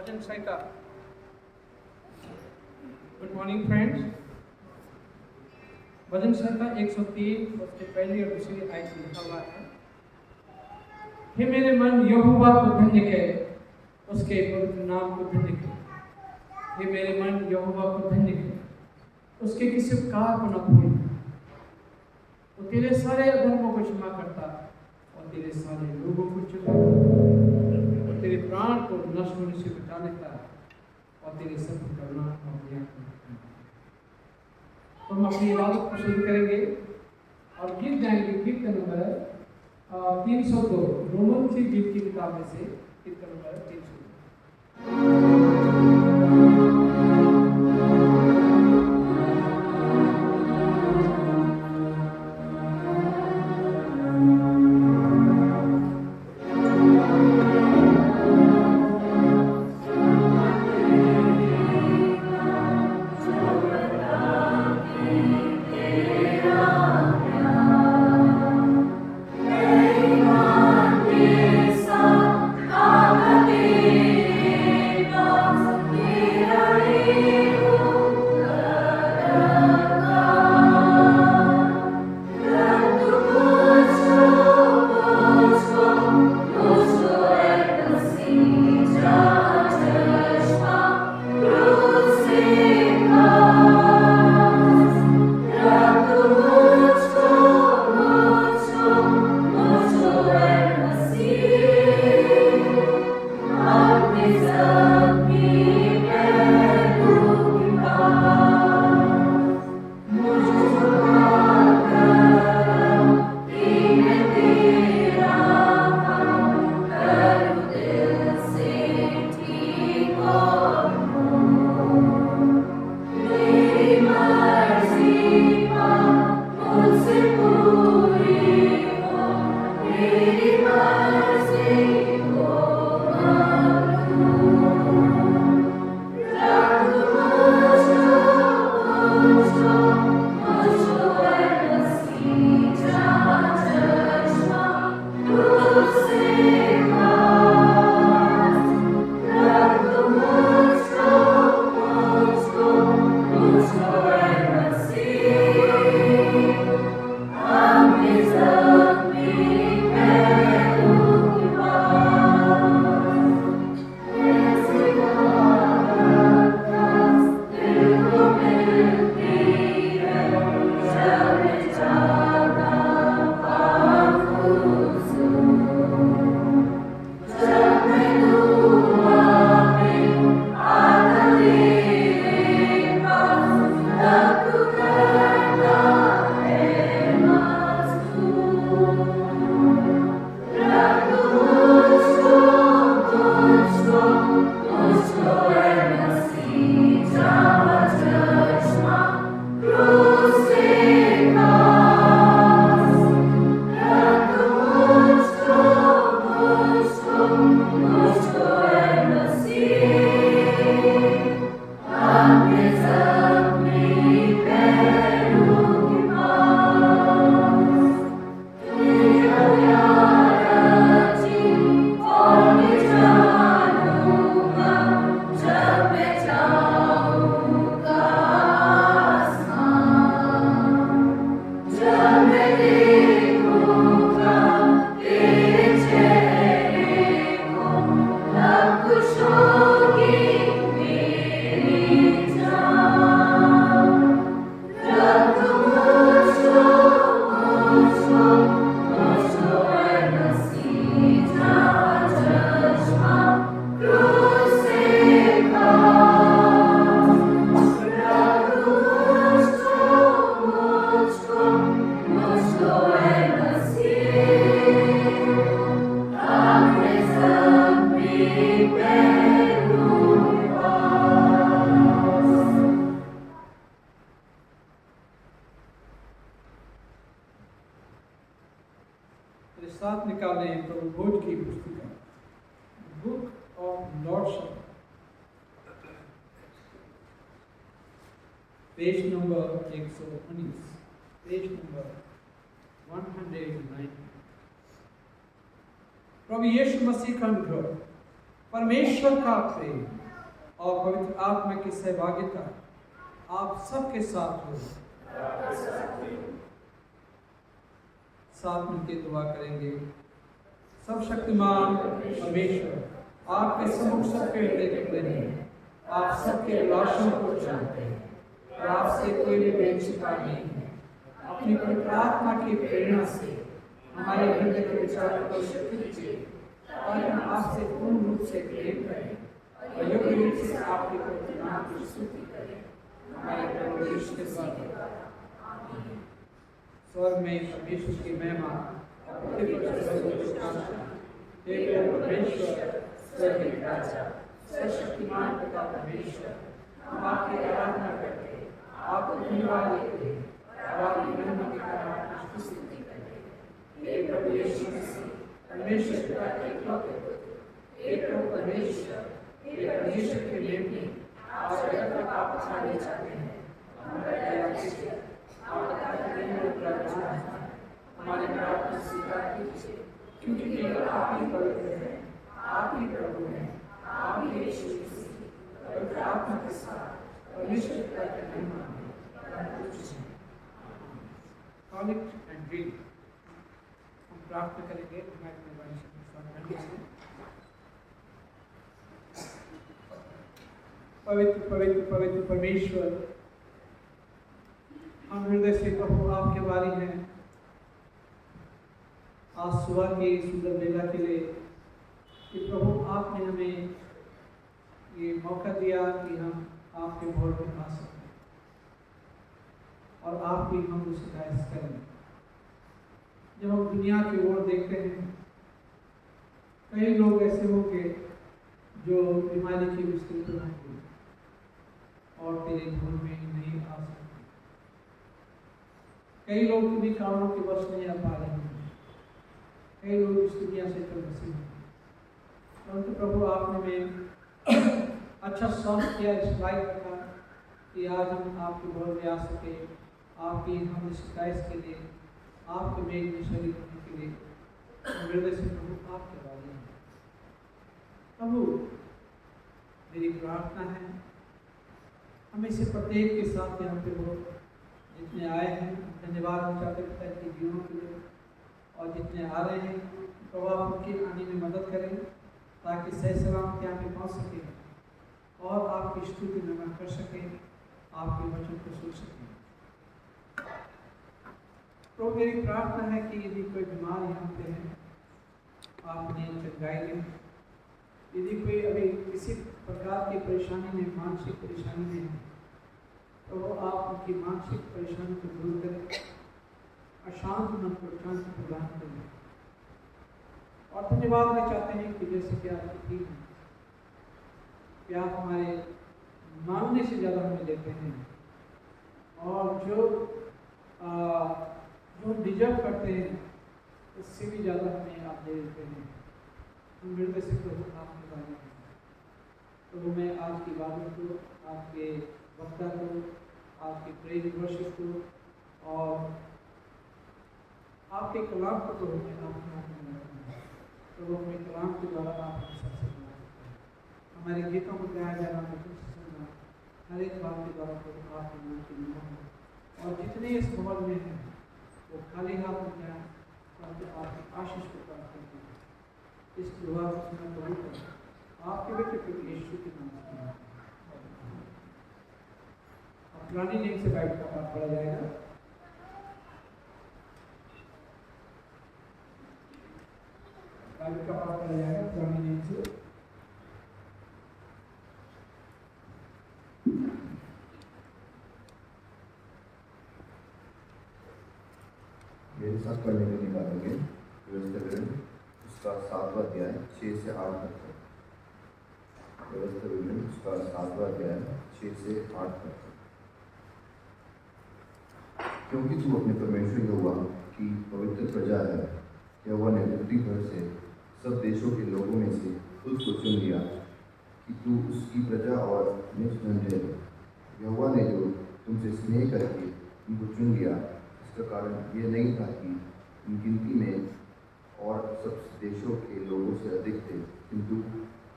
भजन संहिता। Good morning friends. भजन संहिता 103 उसके पहली और दूसरी आयत में लिखा हुआ है, हे मेरे मन यहोवा को धन्य कह, उसके पवित्र नाम को धन्य कह। हे मेरे मन यहोवा को धन्य कह, उसके किसी उपकार को न भूल। वो तेरे सारे अधर्मों को क्षमा करता और तेरे सारे लोगों को क्षमा करता और तेरे प्राण को नष्ट होने से बचा लेता और तेरे सब करुणा और दया को। तो हम अपनी इबादत को शुरू करेंगे और गीत गाएंगे। गीत नंबर 302, रोमन से गीत की किताब में से गीत नंबर 302। साथ निकाले प्रभु भोज की पुस्तिका, book of lordship, page number 119, page number 109। प्रभु यीशु मसीह का अनुग्रह, परमेश्वर का प्रेम और पवित्र आत्मा की सहभागिता आप सबके साथ हो। साथ मिलकर दुआ करेंगे। सब शक्तिमान परमेश्वर, आपके सम्मुख सबके हृदय टुकड़े हैं, आप सबके अभिलाषों को जानते हैं और आपसे कोई भी भेद छिपा नहीं है। अपनी पवित्र आत्मा की प्रेरणा से हमारे हृदय के विचारों को शक्ति दीजिए ताकि हम आपसे पूर्ण रूप से प्रेम करें और योग्य रूप से आपके पवित्र नाम की स्तुति करें। हमारे प्रभु यीशु के द्वारा आमीन। स्वर्ग में परमेश्वर की महिमा और पृथ्वी पर सर्वोच्च प्रशंसा। हे परमेश्वर स्वर्ग के राजा सर्वशक्तिमान पिता परमेश्वर, हम आपकी आराधना करते, आपको धन्यवाद देते और आपकी महिमा के कारण आपकी स्तुति करते। हे प्रभु यीशु मसीह, परमेश्वर पिता के इकलौते पुत्र, हे प्रभु परमेश्वर, हे परमेश्वर के मेमने, आज जगत में आप पछाड़े जाते हैं। हमारा दया कीजिए, आप पिता के प्रेम में प्रार्थना है, हमारी प्रार्थना स्वीकार कीजिए, क्योंकि केवल आप ही पवित्र हैं, आप ही प्रभु हैं, आप ही यीशु मसीह पवित्र आत्मा के साथ परमेश्वर पिता के महिमा में कुछ है। कॉलेक्ट एंड ड्रिल हम प्रार्थना करेंगे पवित्र पवित्र पवित्र परमेश्वर, हम हृदय से प्रभु आपके बारे हैं आज सुबह की सुंदर बेला के लिए कि प्रभु आपने हमें ये मौका दिया कि हम आपके भोर में आ सकें और आप भी हम उसे शिकायत करें। जब हम दुनिया की ओर देखते हैं, कई लोग ऐसे होंगे जो बीमारी की मुश्किल में होंगे और तेरे भोर में नहीं आ सकते। कई लोग किन्हीं कारणों के वश नहीं आ पा रहे हैं, कई लोग इस दुनिया से तो बसे हैं, परंतु प्रभु आपने में अच्छा स्वास्थ्य किया, इस लायक रखा कि आज हम आपके भोर में आ सके, आपकी हम शिकायत के लिए, आपके मेल में शरीक होने के लिए हृदय से प्रभु आपके बारे में। प्रभु मेरी प्रार्थना है हमें से प्रत्येक के साथ यहाँ पे लोग जितने आए हैं धन्यवाद चाहते पिता के जीवनों के लिए, और जितने आ रहे हैं प्रभु आप उनके आने में मदद करें ताकि सही सलामत यहाँ पे पहुँच सकें और आपकी स्तुति नमन कर सकें, आपके वचन को सुन सकें। प्रभु मेरी प्रार्थना है कि यदि कोई बीमार यहाँ पे है आप उन्हें चंगाई दें, यदि कोई अभी किसी प्रकार की परेशानी में, मानसिक परेशानी में है तो वो आप उनकी मानसिक परेशानी को दूर करें, अशांत मन को शांति प्रदान करें। और धन्यवाद मैं चाहते हैं कि जैसे कि आपकी टीम है कि आप हमारे मांगने से ज़्यादा हमें देते हैं और जो डिजर्व करते हैं उससे भी ज़्यादा हमें आप दे देते हैं। हम हृदय से प्रभु आपके बारे में प्रभु मैं आज की इबादत को, आपके वक्ता को, आपके प्रेज वर्शिप को और आपके कलाम को प्रभु मैं आपके हाथ में रखता हूँ। प्रभु अपने कलाम के द्वारा आप हमें सबसे बना सकते हैं। हमारे गीतों को गाया जाना, वचन से सुनना, हर एक बात के द्वारा प्रभु आपके नाम की महिमा हो और जितने इस भवन में हैं वो खाली हाथ में जाए परंतु आपकी आशीष को प्राप्त करते हैं। इस दुआ को सुना प्रभु को आपके बेटे प्रभु यीशु के नाम से पुरानी नेम से बाइबल का पाठ पढ़ा जाएगा। बाइबल का पाठ पढ़ा जाएगा पुरानी नेम से। मेरे साथ पढ़ने के निकालोगे व्यवस्था उसका 7वां अध्याय 6 से 8 तक है। व्यवस्था विवरण उसका 7वां अध्याय 6 से 8 तक है। क्योंकि तू अपने परमेश्वर यहोवा की पवित्र प्रजा है, यहोवा ने पृथ्वी भर से सब देशों के लोगों में से खुद को चुन लिया कि तू उसकी प्रजा और निज जन ठहरे। यहोवा ने जो तुमसे स्नेह करके उनको चुन लिया, इसका कारण यह नहीं था कि उन गिनती में और सब देशों के लोगों से अधिक थे, किंतु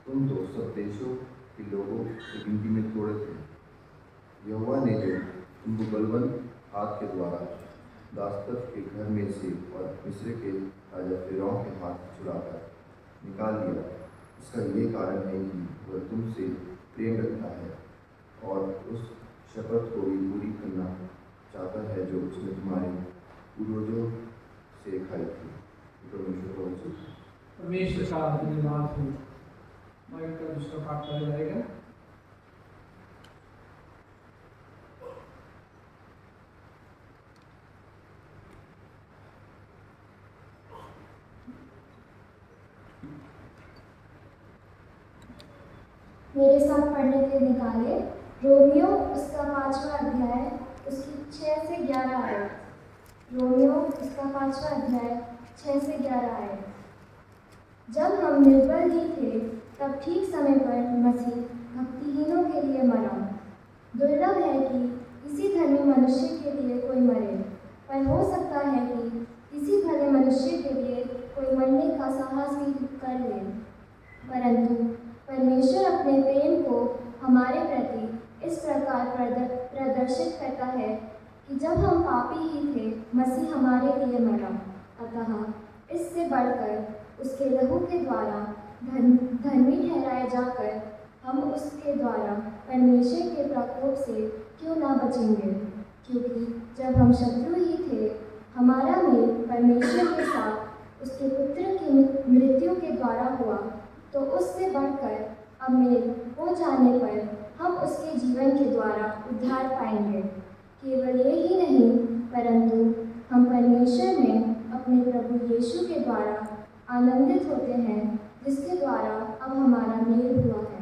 तुम तो सब देशों के लोगों की गिनती में थोड़े थे। यहोवा ने जो उनको बलवंत हाथ के द्वारा दासत्व के घर में से और मिस्र के राजा फिरौन के हाथ छुड़ाकर निकाल लिया, इसका ये कारण है कि वह तुमसे प्रेम रखता है और उस शपथ को भी पूरी करना चाहता है जो उसने तुम्हारे पूर्वजों से खाई थी। परमेश्वर का धन्यवाद हो। बाइबल का दूसरा पाठ पढ़ा जाएगा। मेरे साथ पढ़ने के लिए निकाले रोमियो उसका 5वां अध्याय उसकी 6 से 11 आयत। रोमियो उसका 5वां अध्याय 6 से 11 आयत। जब हम निर्बल ही थे तब ठीक समय पर मसीह भक्तिहीनों के लिए मरा। दुर्लभ है कि किसी धर्मी मनुष्य के लिए कोई मरे, पर हो सकता है कि किसी भले मनुष्य के लिए कोई मरने का साहस भी कर ले। परंतु परमेश्वर अपने प्रेम को हमारे प्रति इस प्रकार प्रदर्शित करता है कि जब हम पापी ही थे मसीह हमारे लिए मरा। अतः इससे बढ़कर उसके लहू के द्वारा धर्मी ठहराए जाकर हम उसके द्वारा परमेश्वर के प्रकोप से क्यों ना बचेंगे। क्योंकि जब हम शत्रु ही थे हमारा मेल परमेश्वर के साथ उसके पुत्र की मृत्यु के द्वारा हुआ, तो उससे बढ़कर अब मेल हो जाने पर हम उसके जीवन के द्वारा उद्धार पाएंगे। केवल ये ही नहीं, परंतु हम परमेश्वर में अपने प्रभु यीशु के द्वारा आनंदित होते हैं, जिसके द्वारा अब हमारा मेल हुआ है।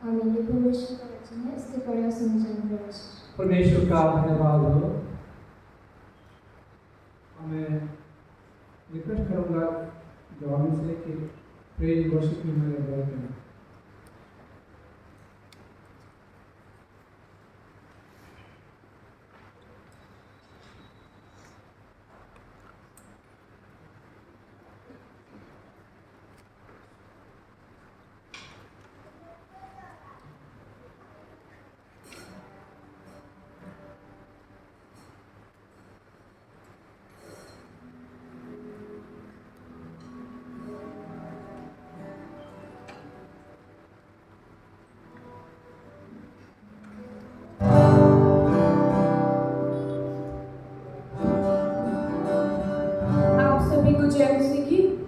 आमीन। ये परमेश्वर का वचन है। इसके पढ़े और सुने जाने प्रवेश। परमेश्वर का धन्यवाद हो। मैं रिक्वेस्ट करूँगा जवाब से कि प्रेज वर्शिप में मेरे अगुवाई करें।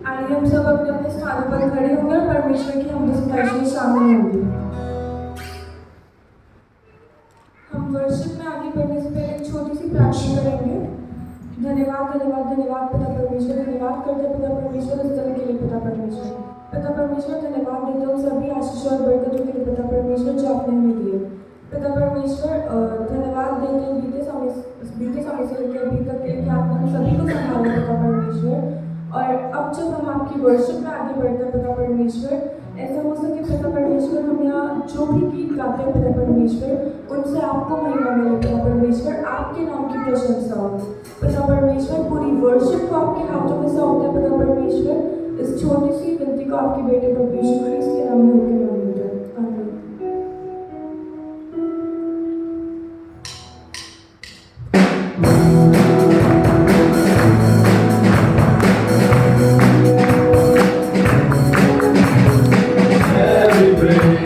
आइए हम सब अपने अपने स्थानों पर खड़े होंगे और परमेश्वर की हम डिस्कशन में शामिल होंगे। हम वर्शिप में आगे बढ़ने से पहले एक छोटी सी प्रार्थना करेंगे। धन्यवाद धन्यवाद धन्यवाद पिता परमेश्वर, धन्यवाद करते पिता परमेश्वर इस दिन के लिए पिता परमेश्वर। पिता परमेश्वर धन्यवाद देते उन सभी आशीष और बरकतों के लिए पिता परमेश्वर जो आपने हमें दिए। पिता परमेश्वर धन्यवाद देते बीते समय से लेकर अभी तक के लिए आपने हम सभी को संभाला पिता परमेश्वर। और अब जब हम आपकी वर्शिप में आगे बढ़ते हैं पिता परमेश्वर, ऐसा हो सके पिता परमेश्वर हम यहाँ जो भी गीत गाते हैं पिता परमेश्वर उनसे आपको महिमा मिले पिता परमेश्वर, आपके नाम की प्रशंसा हो पिता परमेश्वर। पूरी वर्शिप को आपके हाथों में सौंपते हैं पिता परमेश्वर। इस छोटी सी विनती को आपके बेटे प्रभु यीशु ख्रीस्त के नाम में होकर मांगते हैं। आमीन। Celebrate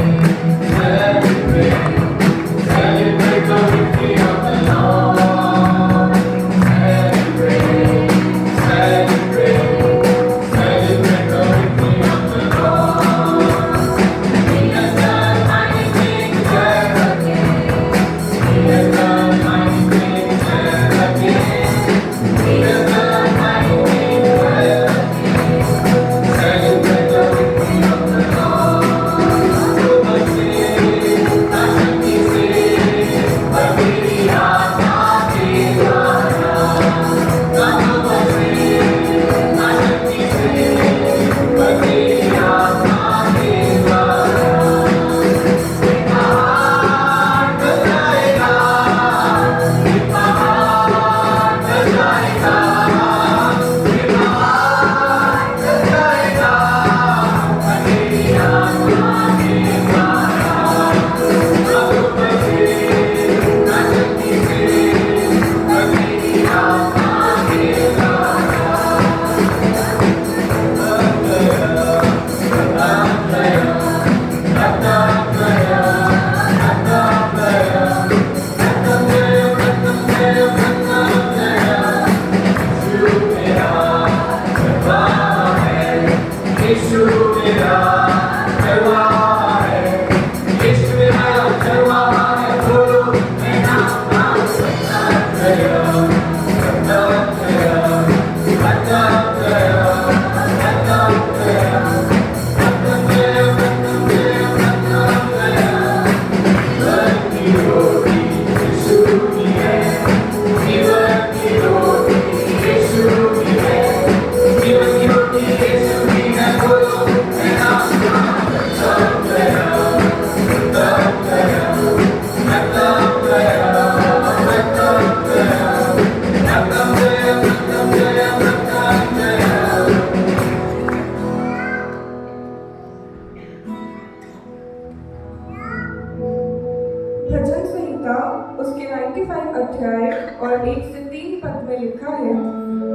पद में लिखा है,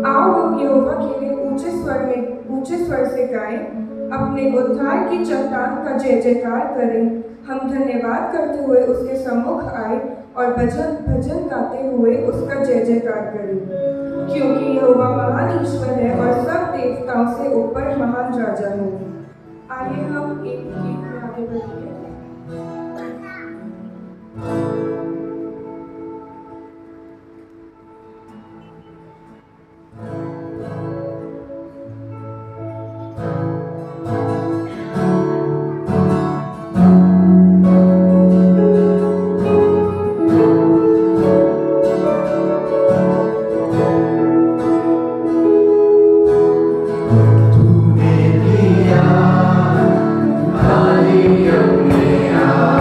आओ हम यहोवा के लिए ऊंचे स्वर से गाएं, अपने उद्धार की चट्टान का जय जयकार करें। हम धन्यवाद करते हुए उसके सम्मुख आए और भजन गाते हुए उसका जय जयकार करें, क्योंकि यहोवा महान ईश्वर है और सब देवताओं से ऊपर महान राजा है। आइए हम एक गीत में आगे बढ़ेंगे। तूने दिया खाली अपने आप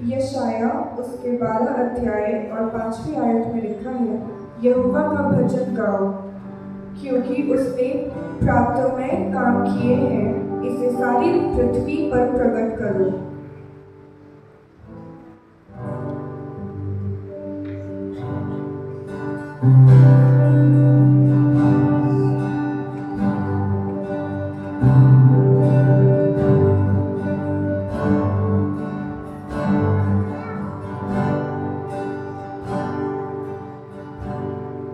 यशाया उसके 12 अध्याय और 5वीं आयत में लिखा है, यहोवा का भजन गाओ, क्योंकि उसने प्रातःमय काम किए हैं, इसे सारी पृथ्वी पर प्रकट करो।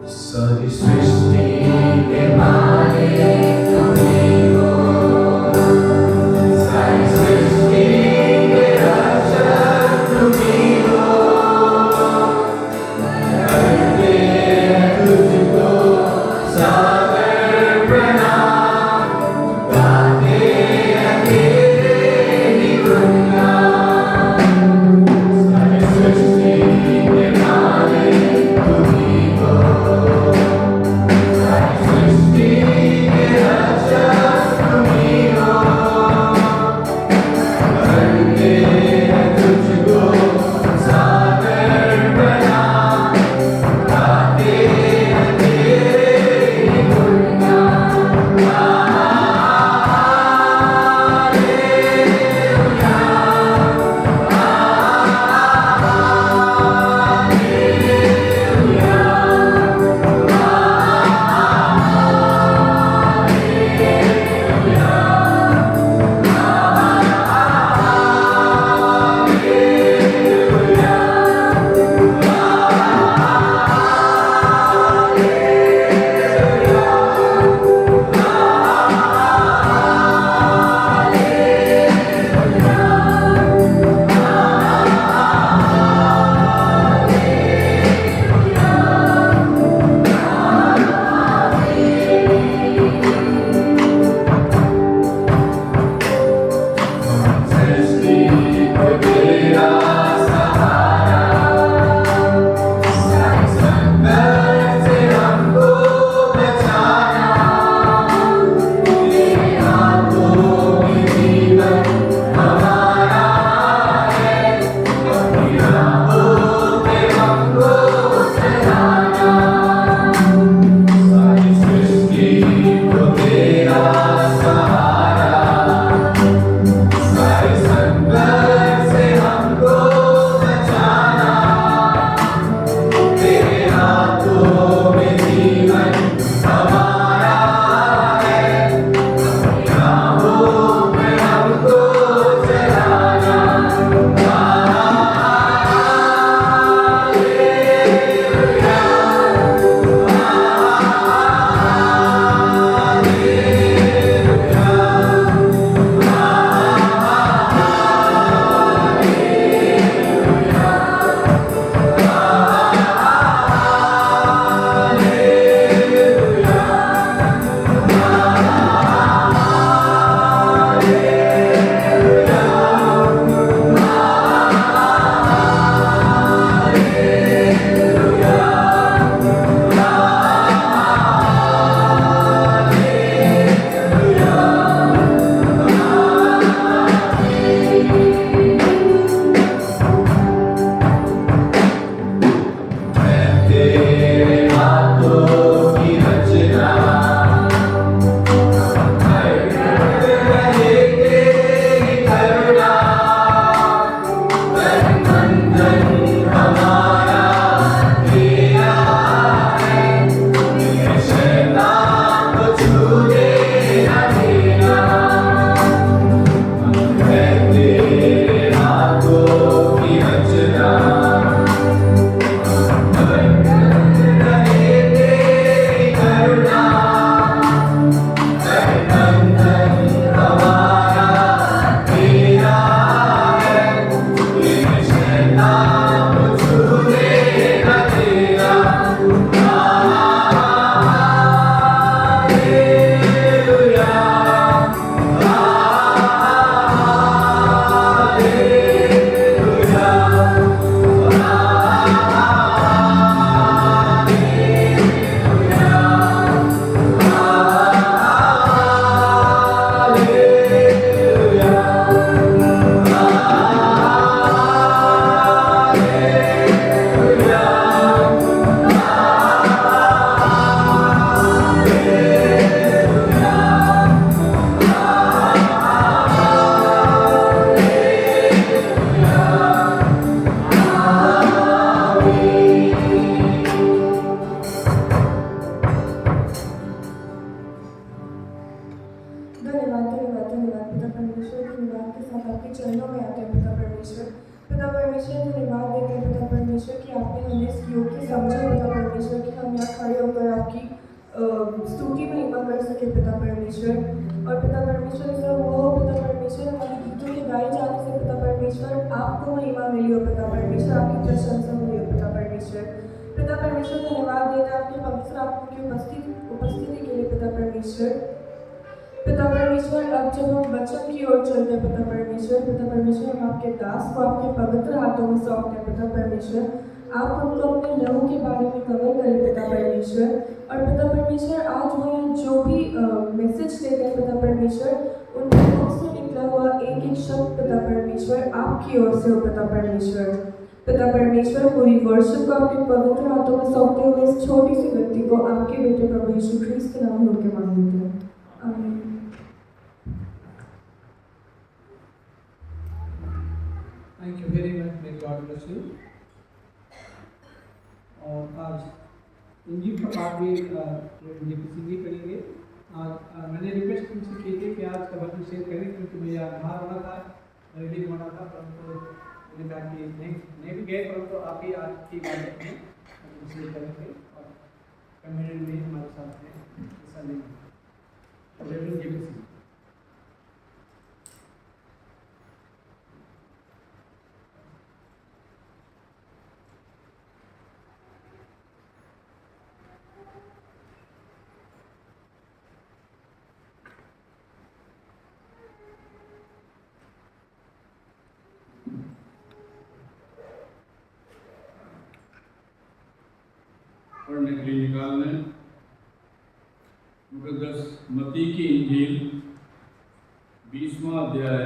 सारी सृष्टि के मालिक तुम्हीं हो, सारी सृष्टि आपके चरणों में आते हैं पिता परमेश्वर। पिता परमेश्वर धन्यवाद देते हैं पिता परमेश्वर कि आपने हमें इस योग्य समझा पिता परमेश्वर कि हम यहाँ खड़े होकर आपकी स्तुति महिमा कर सके पिता परमेश्वर। और पिता परमेश्वर ऐसा हुआ हो पिता परमेश्वर हमारे गीतों के गाए जाने से पिता परमेश्वर आपको महिमा मिली हो पिता परमेश्वर, आपकी प्रशंसा मिली हो पिता परमेश्वर। पिता परमेश्वर धन्यवाद देते हैं आपके पवित्र आत्मा की उपस्थिति के लिए पिता परमेश्वर। पिता परमेश्वर अब जब हम वचन की ओर चलते हैं पिता परमेश्वर हम आपके दास को आपके पवित्र हाथों में सौंपते हैं पिता परमेश्वर। आप उनको अपने लहू के बारे में कवर करें पिता परमेश्वर। और पिता परमेश्वर आज वो यहाँ जो भी मैसेज देते हैं पिता परमेश्वर, उनके मुख से निकला हुआ एक एक शब्द पिता परमेश्वर आपकी ओर से हो पिता परमेश्वर। पिता परमेश्वर पूरी वर्षिप को आपके पवित्र हाथों में सौंपते हुए इस छोटी सी व्यक्ति को आपके बेटे प्रभु यीशु ख्रीस्त के नाम में होकर मांग लेते हैं, आमीन। Thank you very much, may God bless you. और आज इंजील का पाठ भी किसी करेंगे। आज मैंने रिक्वेस्ट उनसे की थी कि आज का वचन शेयर करें, क्योंकि मुझे बाहर होना था, रेडी होना था, परंतु मैंने कहा कि नहीं भी गए, परंतु आप ही आज की बात में शेयर करेंगे और कम्युनिटी में हमारे साथ हैं, ऐसा नहीं है। पढ़ने के लिए निकालने मुकद्दस मत्ती की इंजील 20वां अध्याय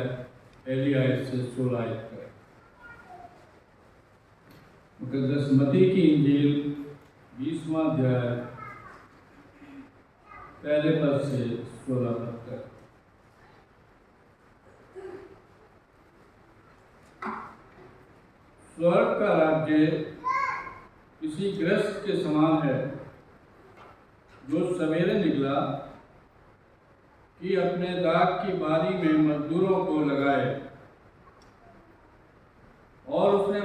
पहली आयत से 16 आयत तक। मुकद्दस मत्ती की इंजील 20वां अध्याय पहले पद से 16 पद तक। स्वर्ग का राज्य किसी गृहस्थ के समान है जो सवेरे निकला कि अपने दाख की बारी में मजदूरों को लगाए, और उसने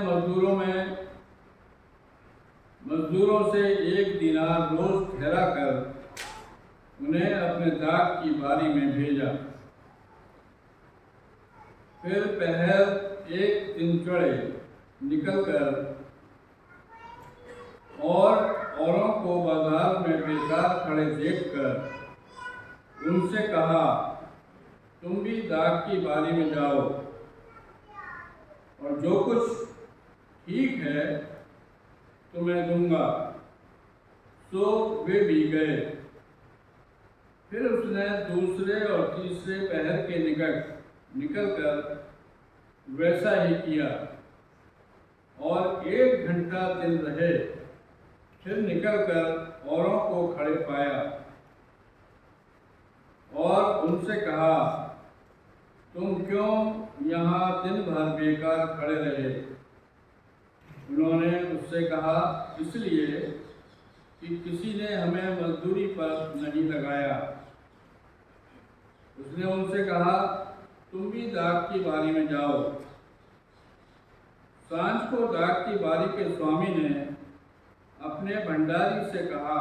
मजदूरों से 1 दिनार रोज ठहरा कर उन्हें अपने दाख की बारी में भेजा। फिर पहर एक दिन चढ़े निकलकर और औरों को बाजार में बेकार खड़े देखकर उनसे कहा, तुम भी दाख की बारी में जाओ और जो कुछ ठीक है तुम्हें दूंगा। सो वे भी गए। फिर उसने दूसरे और तीसरे पहर के निकट निकलकर वैसा ही किया, और 1 घंटा दिन रहे। फिर निकलकर औरों को खड़े पाया और उनसे कहा, तुम क्यों यहाँ दिन भर बेकार खड़े रहे? उन्होंने उससे कहा, इसलिए कि किसी ने हमें मजदूरी पर नहीं लगाया। उसने उनसे कहा, तुम भी दाख की बारी में जाओ। सांझ को दाख की बारी के स्वामी ने अपने भंडारी से कहा,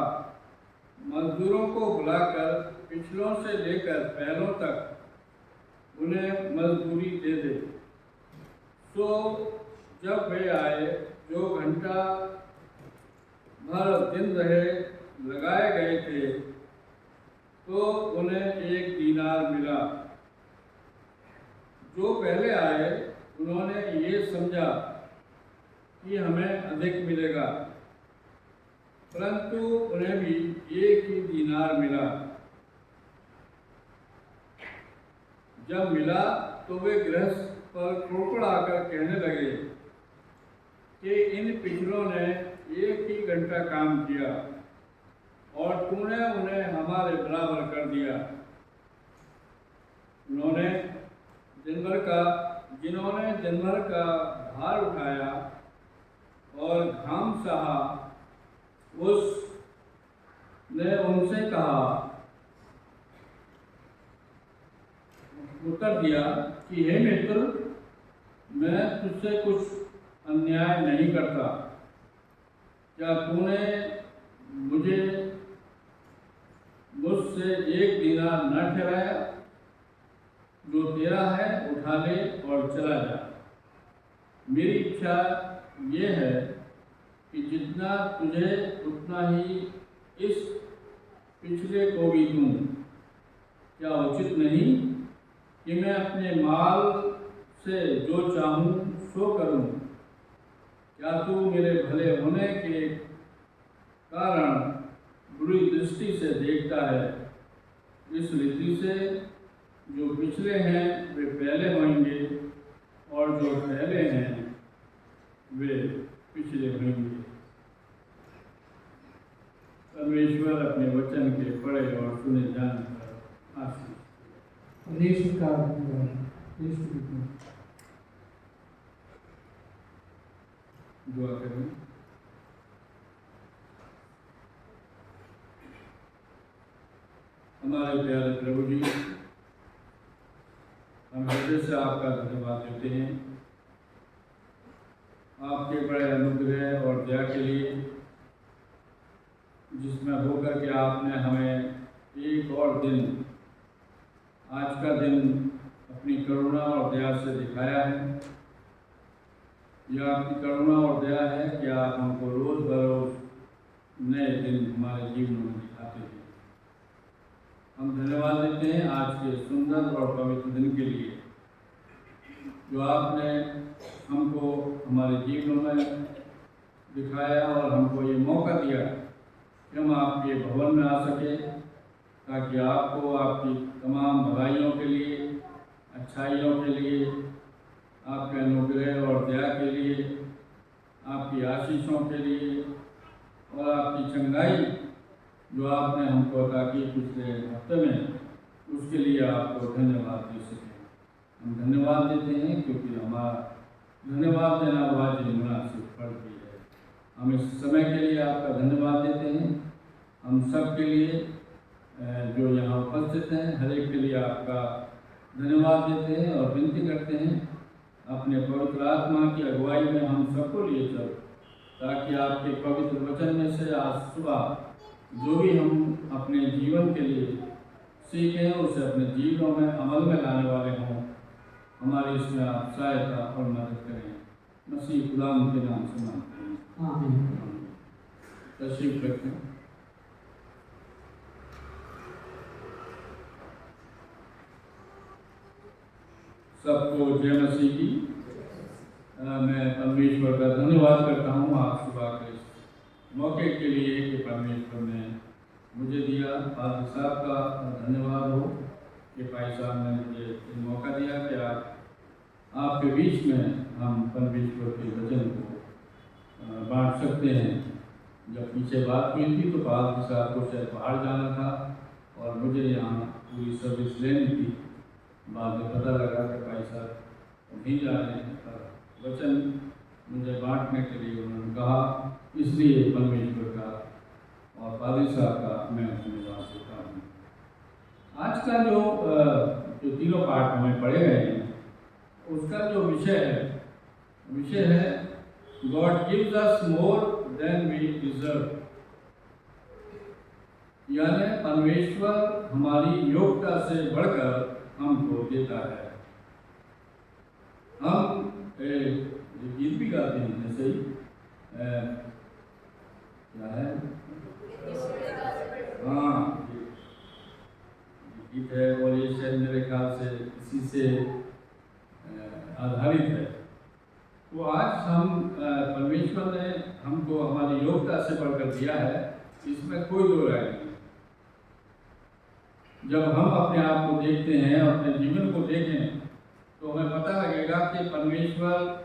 मजदूरों को बुलाकर पिछलों से लेकर पहलों तक उन्हें मजदूरी दे दे। सो जब वे आए जो घंटा भर दिन रहे लगाए गए थे, तो उन्हें 1 दीनार मिला। जो पहले आए उन्होंने ये समझा कि हमें अधिक मिलेगा, परंतु उन्हें भी 1 ही दीनार मिला। जब मिला तो वे गृहस्थ पर कुड़कुड़ाकर कहने लगे कि इन पिछलों ने 1 ही घंटा काम किया और तूने उन्हें हमारे बराबर कर दिया। जिन्होंने दिन भर का भार उठाया और घाम सहा, उसने उनसे कहा, उत्तर दिया कि हे मित्र, मैं तुझसे कुछ अन्याय नहीं करता। क्या तूने मुझसे 1 दीनार न ठहराया? जो तेरा है उठा ले और चला जा। मेरी इच्छा ये है कि जितना तुझे उतना ही इस पिछले को भी दूँ। क्या उचित नहीं कि मैं अपने माल से जो चाहूँ सो करूँ? क्या तू मेरे भले होने के कारण बुरी दृष्टि से देखता है? इस रीति से जो पिछले हैं वे पहले होंगे और जो पहले हैं वे पिछले होंगे। परमेश्वर अपने वचन के पढ़े और सुने जाने पर आशीष। परमेश्वर का धन्यवाद। दुआ करें। हमारे प्यारे प्रभु जी, हम हृदय से आपका धन्यवाद देते हैं आपके बड़े अनुग्रह और दया के लिए, जिसमें होकर के आपने हमें एक और दिन, आज का दिन अपनी करुणा और दया से दिखाया है। यह आपकी करुणा और दया है कि आप हमको रोज़ बरोज़ नए दिन हमारे जीवन में दिखाते हैं। हम धन्यवाद देते हैं आज के सुंदर और पवित्र दिन के लिए, जो आपने हमको हमारे जीवन में दिखाया और हमको ये मौका दिया कि हम आपके भवन में आ सके, ताकि आपको आपकी तमाम भलाइयों के लिए, अच्छाइयों के लिए, आपके अनुग्रह और दया के लिए, आपकी आशीषों के लिए और आपकी चंगाई जो आपने हमको अता की पिछले हफ्ते में, उसके लिए आपको धन्यवाद दे सकें। हम धन्यवाद देते हैं क्योंकि हमारा धन्यवाद देना वाजिब मुनासिब फर्ज भी है। हम इस समय के लिए आपका धन्यवाद देते हैं। हम सब के लिए जो यहाँ उपस्थित हैं, हर एक के लिए आपका धन्यवाद देते हैं और विनती करते हैं अपने पवित्र आत्मा की अगुवाई में हम सबको लिए चल, ताकि आपके पवित्र वचन में से आज सुबह जो भी हम अपने जीवन के लिए सीखें, उसे अपने जीवनों में अमल में लाने वाले हों। हमारी इसमें आप सहायता और मदद करें। मसीह खुदावंद के नाम से मांगते हैं, आमीन। तशरीफ रखें। सबको जय मसीह की। मैं परमेश्वर का धन्यवाद करता हूँ आज सुबह के इस मौके के लिए कि परमेश्वर ने मुझे दिया। फादर साहब का धन्यवाद हो कि भाई साहब ने मुझे ये मौका दिया कि आपके बीच में हम परमेश्वर के वचन को बांट सकते हैं। जब पीछे बात हुई थी तो फादर साहब को शायद बाहर जाना था और मुझे यहाँ पूरी सर्विस लेनी थी। बाद में पता लगा कि भाई साहब नहीं जा रहे हैं, पर वचन मुझे बांटने के लिए उन्होंने कहा, इसलिए परमेश्वर का और फादर साहब का मैं धन्यवाद देता हूँ। आज का जो तीनों पाठ हमें पढ़े गए हैं, उसका जो विषय है God gives us more than we deserve, यानी परमेश्वर हमारी योग्यता से बढ़कर हमको देता है। हम गीत भी गाते हैं, जैसे ही क्या है, हाँ गीत है, और ये शायद मेरे ख्याल से इसी से आधारित है। तो आज हम परमेश्वर ने हमको हमारी योग्यता से बढ़कर दिया है, इसमें कोई दो राय नहीं। जब हम अपने आप को देखते हैं, अपने जीवन को देखें, तो हमें पता लगेगा कि परमेश्वर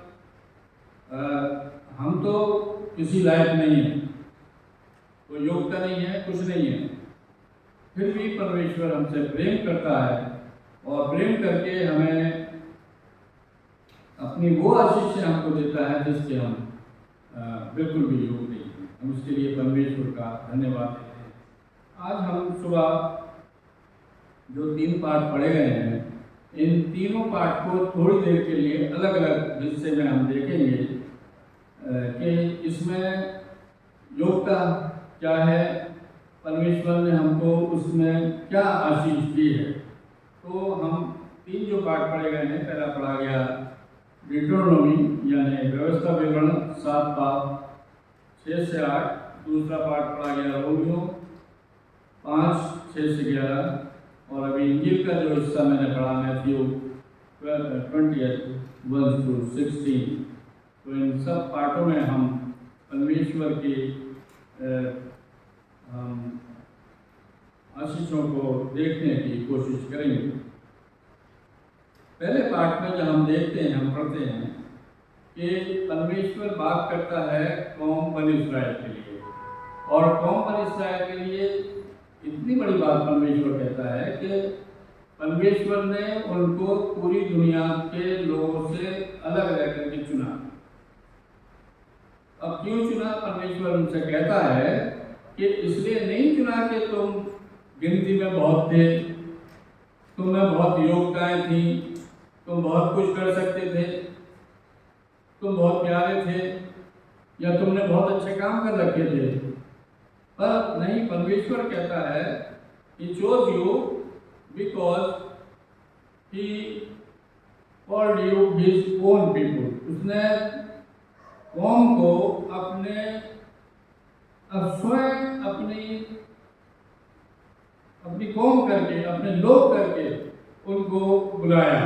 हम तो किसी लायक नहीं है, कोई योग्यता नहीं है, कुछ नहीं है, फिर भी परमेश्वर हमसे प्रेम करता है और प्रेम करके हमें अपनी वो आशीष से हमको देता है जिसके हम बिल्कुल भी योग्य नहीं हैं। हम उसके लिए परमेश्वर का धन्यवाद देते हैं। आज हम सुबह जो 3 पाठ पढ़े गए हैं, इन तीनों पाठ को थोड़ी देर के लिए अलग अलग हिस्से में हम देखेंगे कि इसमें योग्यता क्या है, परमेश्वर ने हमको उसमें क्या आशीष दी है। तो हम तीन जो पाठ पढ़े गए हैं, पहला पढ़ा गया डिट्रोनोमी यानी व्यवस्था विवरण 7 बाब 6 से 8, दूसरा पाठ पढ़ा गया रोमियो 5 6 से 11, और अभी इंजील का जो हिस्सा मैंने पढ़ा मैथ्यू 20:1-16। तो इन सब पाठों में हम परमेश्वर की हम आशीषों को देखने की कोशिश करेंगे। पहले पाठ में जो हम देखते हैं, हम पढ़ते हैं कि परमेश्वर बात करता है कौम बनी इस्राएल के लिए, और कौम बनी इस्राएल के लिए इतनी बड़ी बात परमेश्वर कहता है कि परमेश्वर ने उनको पूरी दुनिया के लोगों से अलग रह करके चुना। अब क्यों चुना? परमेश्वर उनसे कहता है कि इसलिए नहीं चुना कि तुम गिनती में बहुत थे, तुम में बहुत योग्यताएं थी, तुम बहुत कुछ कर सकते थे, तुम बहुत प्यारे थे, या तुमने बहुत अच्छे काम कर रखे थे। पर नहीं, परमेश्वर कहता है He chose you because He called you His own people। उसने कौम को अपने स्वयं अपनी कौम करके, अपने लोग करके उनको बुलाया,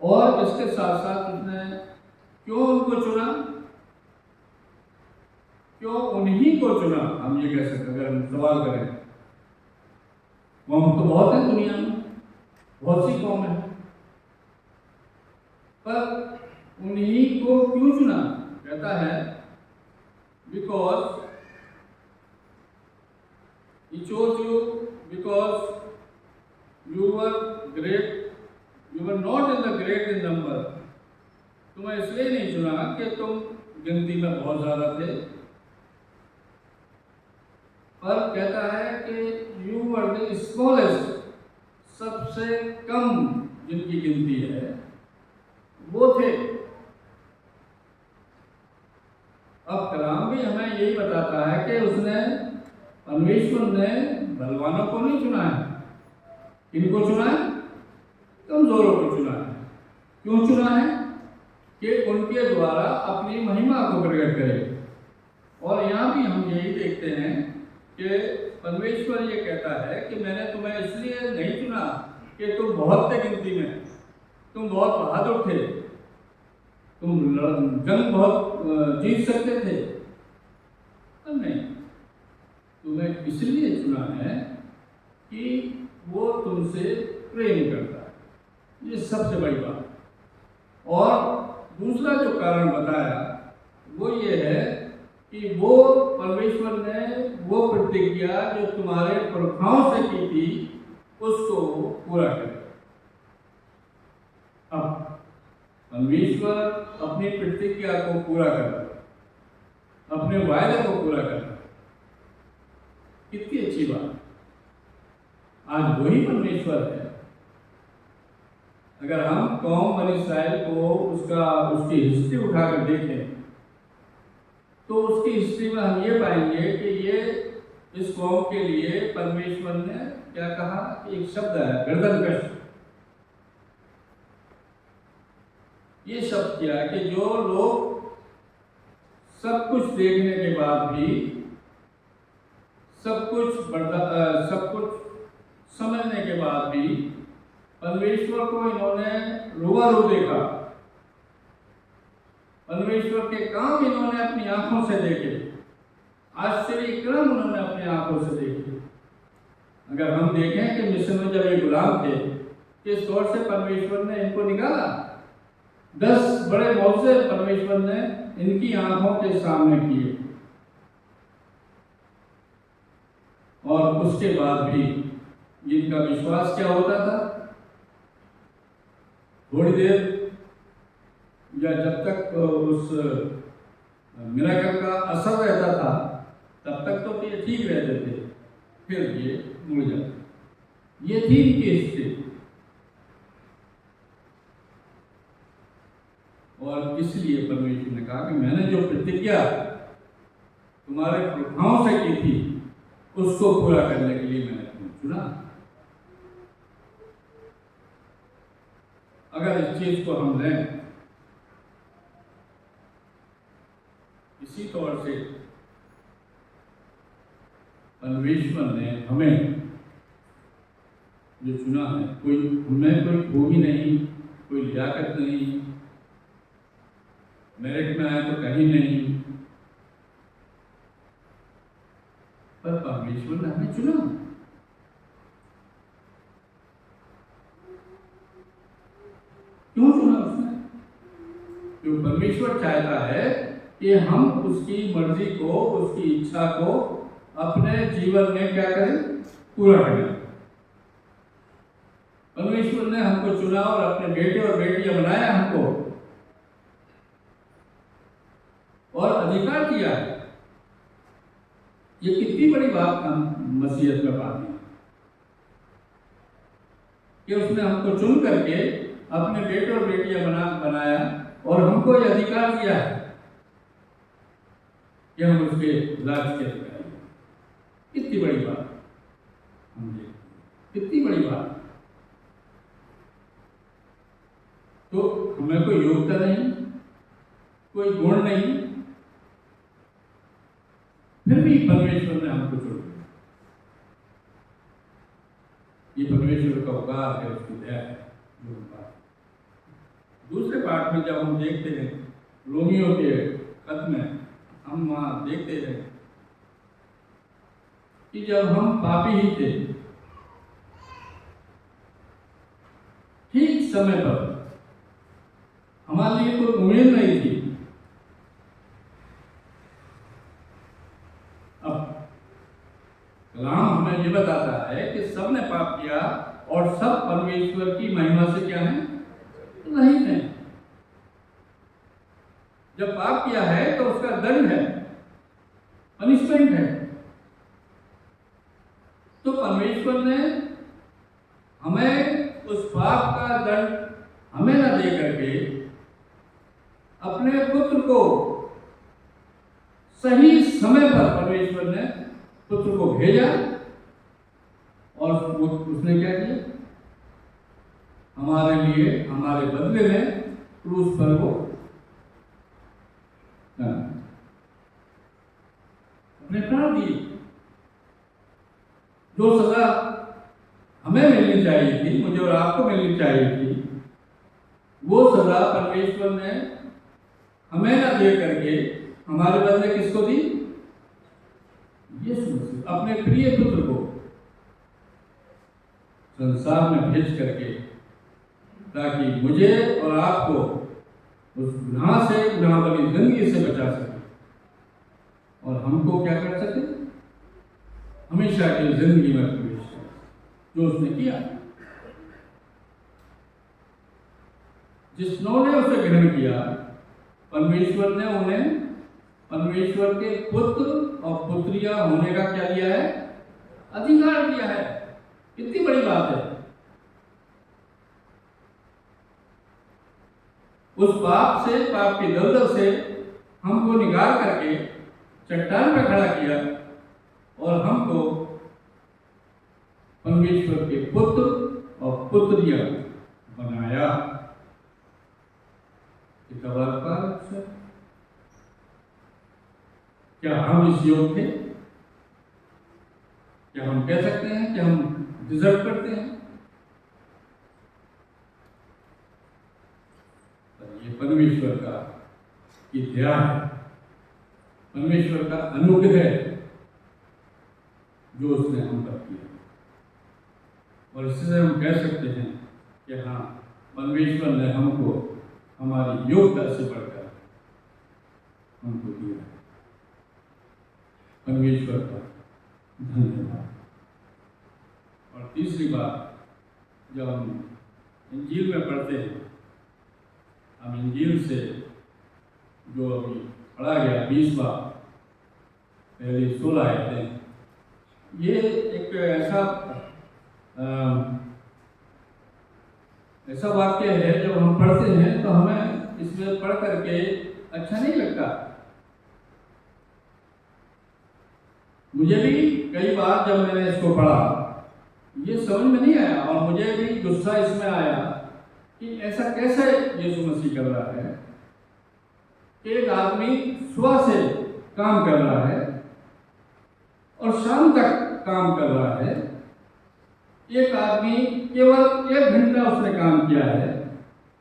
और इसके साथ साथ उसने क्यों उनको चुना, क्यों उन्हीं को चुना, हम ये कह सकते, अगर हम सवाल करें। कौम तो बहुत है दुनिया में, बहुत सी कौम है, पर उन्हीं को क्यों चुना? कहता है because He chose you because you were great, you were not in the great in number। तुम्हें इसलिए नहीं चुना कि तुम गिनती में बहुत ज़्यादा थे, पर कहता है कि you were the smallest, सबसे कम जिनकी गिनती है वो थे। अब कलाम भी हमें यही बताता है कि उसने, परमेश्वर ने बलवानों को नहीं चुना है। किनको चुना है? कमजोरों को चुना है। क्यों चुना है? कि उनके द्वारा अपनी महिमा को प्रकट करे। और यहाँ भी हम यही देखते हैं कि परमेश्वर ये कहता है कि मैंने तुम्हें इसलिए नहीं चुना कि तुम बहुत थे गिनती में, तुम बहुत बहादुर थे, तुम जंग बहुत जीत सकते थे, तो नहीं, तुम्हें इसलिए चुना है कि वो तुमसे प्रेम करता है। ये सबसे बड़ी बात। और दूसरा जो कारण बताया वो ये है कि वो परमेश्वर ने वो प्रतिज्ञा जो तुम्हारे पुरखाओं से की थी उसको पूरा करे। अब परमेश्वर अपनी प्रतिज्ञा को पूरा करता, अपने वायदे को पूरा करता, कितनी अच्छी बात। आज वही परमेश्वर है। अगर हम कौम बनी इस्राएल को उसकी हिस्ट्री उठाकर देखें तो उसकी हिस्ट्री में हम ये पाएंगे कि ये इस कौम के लिए परमेश्वर ने क्या कहा, एक शब्द है गर्दनकश। ये शब्द क्या है कि जो लोग सब कुछ देखने के बाद भी, सब कुछ समझने के बाद भी परमेश्वर को इन्होंने रूबरू देखा, परमेश्वर के काम इन्होंने अपनी आंखों से देखे, आश्चर्य क्रम उन्होंने अपनी आंखों से देखे। अगर हम देखें कि मिस्र में जब ये गुलाम थे, किस तौर से परमेश्वर ने इनको निकाला, 10 बड़े मौजे परमेश्वर ने इनकी आंखों के सामने किए, और उसके बाद भी इनका विश्वास क्या होता था? थोड़ी देर या जब तक उस मिराकल का असर रहता था तब तक तो ये ठीक रहते थे, फिर ये मुड़ जाते। ये थी इनकी हिस्ट्री। और इसलिए परमेश्वर ने कहा कि मैंने जो प्रतिज्ञा तुम्हारे पुरखाओं से की थी उसको पूरा करने के लिए मैंने तुम्हें चुना। अगर इस चीज को हम लें इसी तौर से, परमेश्वर ने हमें जो चुना है, हमें कोई खूबी नहीं, कोई लियाकत नहीं, मेरिट में आए तो कहीं नहीं, पर परमेश्वर ने हमें चुना। क्यों चुना उसने? क्योंकि परमेश्वर चाहता है कि हम उसकी मर्जी को, उसकी इच्छा को अपने जीवन में क्या करें, पूरा करें। परमेश्वर ने हमको चुना और अपने बेटे और बेटियां बनाया हमको, और अधिकार दिया है। ये कितनी बड़ी बात हम मसीहत में पाते हैं कि उसने हमको चुन करके अपने बेटे और बेटियां बनाया और हमको ये अधिकार दिया है कि हम उसके राज्य के अधिकारी हैं। कितनी बड़ी बात हम देखते हैं, कितनी बड़ी बात। तो हमें कोई योग्यता नहीं, कोई गुण नहीं, फिर भी परमेश्वर ने हमको चुना। ये परमेश्वर का उपकार है, उसकी दया है। दूसरे पाठ में जब हम देखते हैं रोमियो के खत में, हम वहां देखते हैं कि जब हम पापी ही थे, ठीक समय पर हमारे लिए कोई उम्मीद नहीं थी। अब कलाम हमें ये बताता है कि सबने पाप किया और सब परमेश्वर की महिमा से क्या है, रहित हैं। जब पाप किया है तो उसका दंड है, पनिशमेंट है। तो परमेश्वर ने हमें उस पाप का दंड हमें न दे करके अपने पुत्र को सही समय पर परमेश्वर ने पुत्र को भेजा, और उसने क्या किया, हमारे लिए, हमारे बदले में क्रूस पर वो अपने प्राण दिए। जो सजा हमें मिलनी चाहिए थी, मुझे और आपको मिलनी चाहिए थी, वो सजा परमेश्वर ने हमें न दे करके हमारे बदले किसको दी, यीशु मसीह, अपने प्रिय पुत्र को संसार में भेज करके, ताकि मुझे और आपको उस गुनाह से, गुनाह वाली जिंदगी से बचा सके और हमको क्या कर सके, हमेशा की जिंदगी में प्रवेश कर, जो उसने किया। जिसने उसे ग्रहण किया, परमेश्वर ने उन्हें परमेश्वर के पुत्र और पुत्रियां होने का क्या दिया है, अधिकार दिया है। कितनी बड़ी बात है। उस पाप से, पाप की दलदल से हमको निकाल करके चट्टान पर खड़ा किया और हमको परमेश्वर के पुत्र और पुत्रियां बनाया। क्या हम इस योग थे? क्या हम कह सकते हैं कि हम डिजर्व करते हैं? ये परमेश्वर का की दया है, परमेश्वर का अनुग्रह है जो उसने हम पर किया। और इससे हम कह सकते हैं कि हाँ, परमेश्वर ने हमको हमारी योग्यता से बढ़कर हमको दिया है। परमेश्वर का धन्यवाद। और तीसरी बात, जब हम इंजील में पढ़ते हैं, हम इंजील से जो अभी पढ़ा गया 20वां, पहले 16 आयतें, ये एक ऐसा ऐसा वाक्य है जब हम पढ़ते हैं तो हमें इसमें पढ़ करके अच्छा नहीं लगता। मुझे भी कई बार जब मैंने इसको पढ़ा ये समझ में नहीं आया और मुझे भी गुस्सा इसमें आया कि ऐसा कैसे यीशु मसीह कर रहा है कि एक आदमी सुबह से काम कर रहा है और शाम तक काम कर रहा है, एक आदमी केवल 1 घंटा उसने काम किया है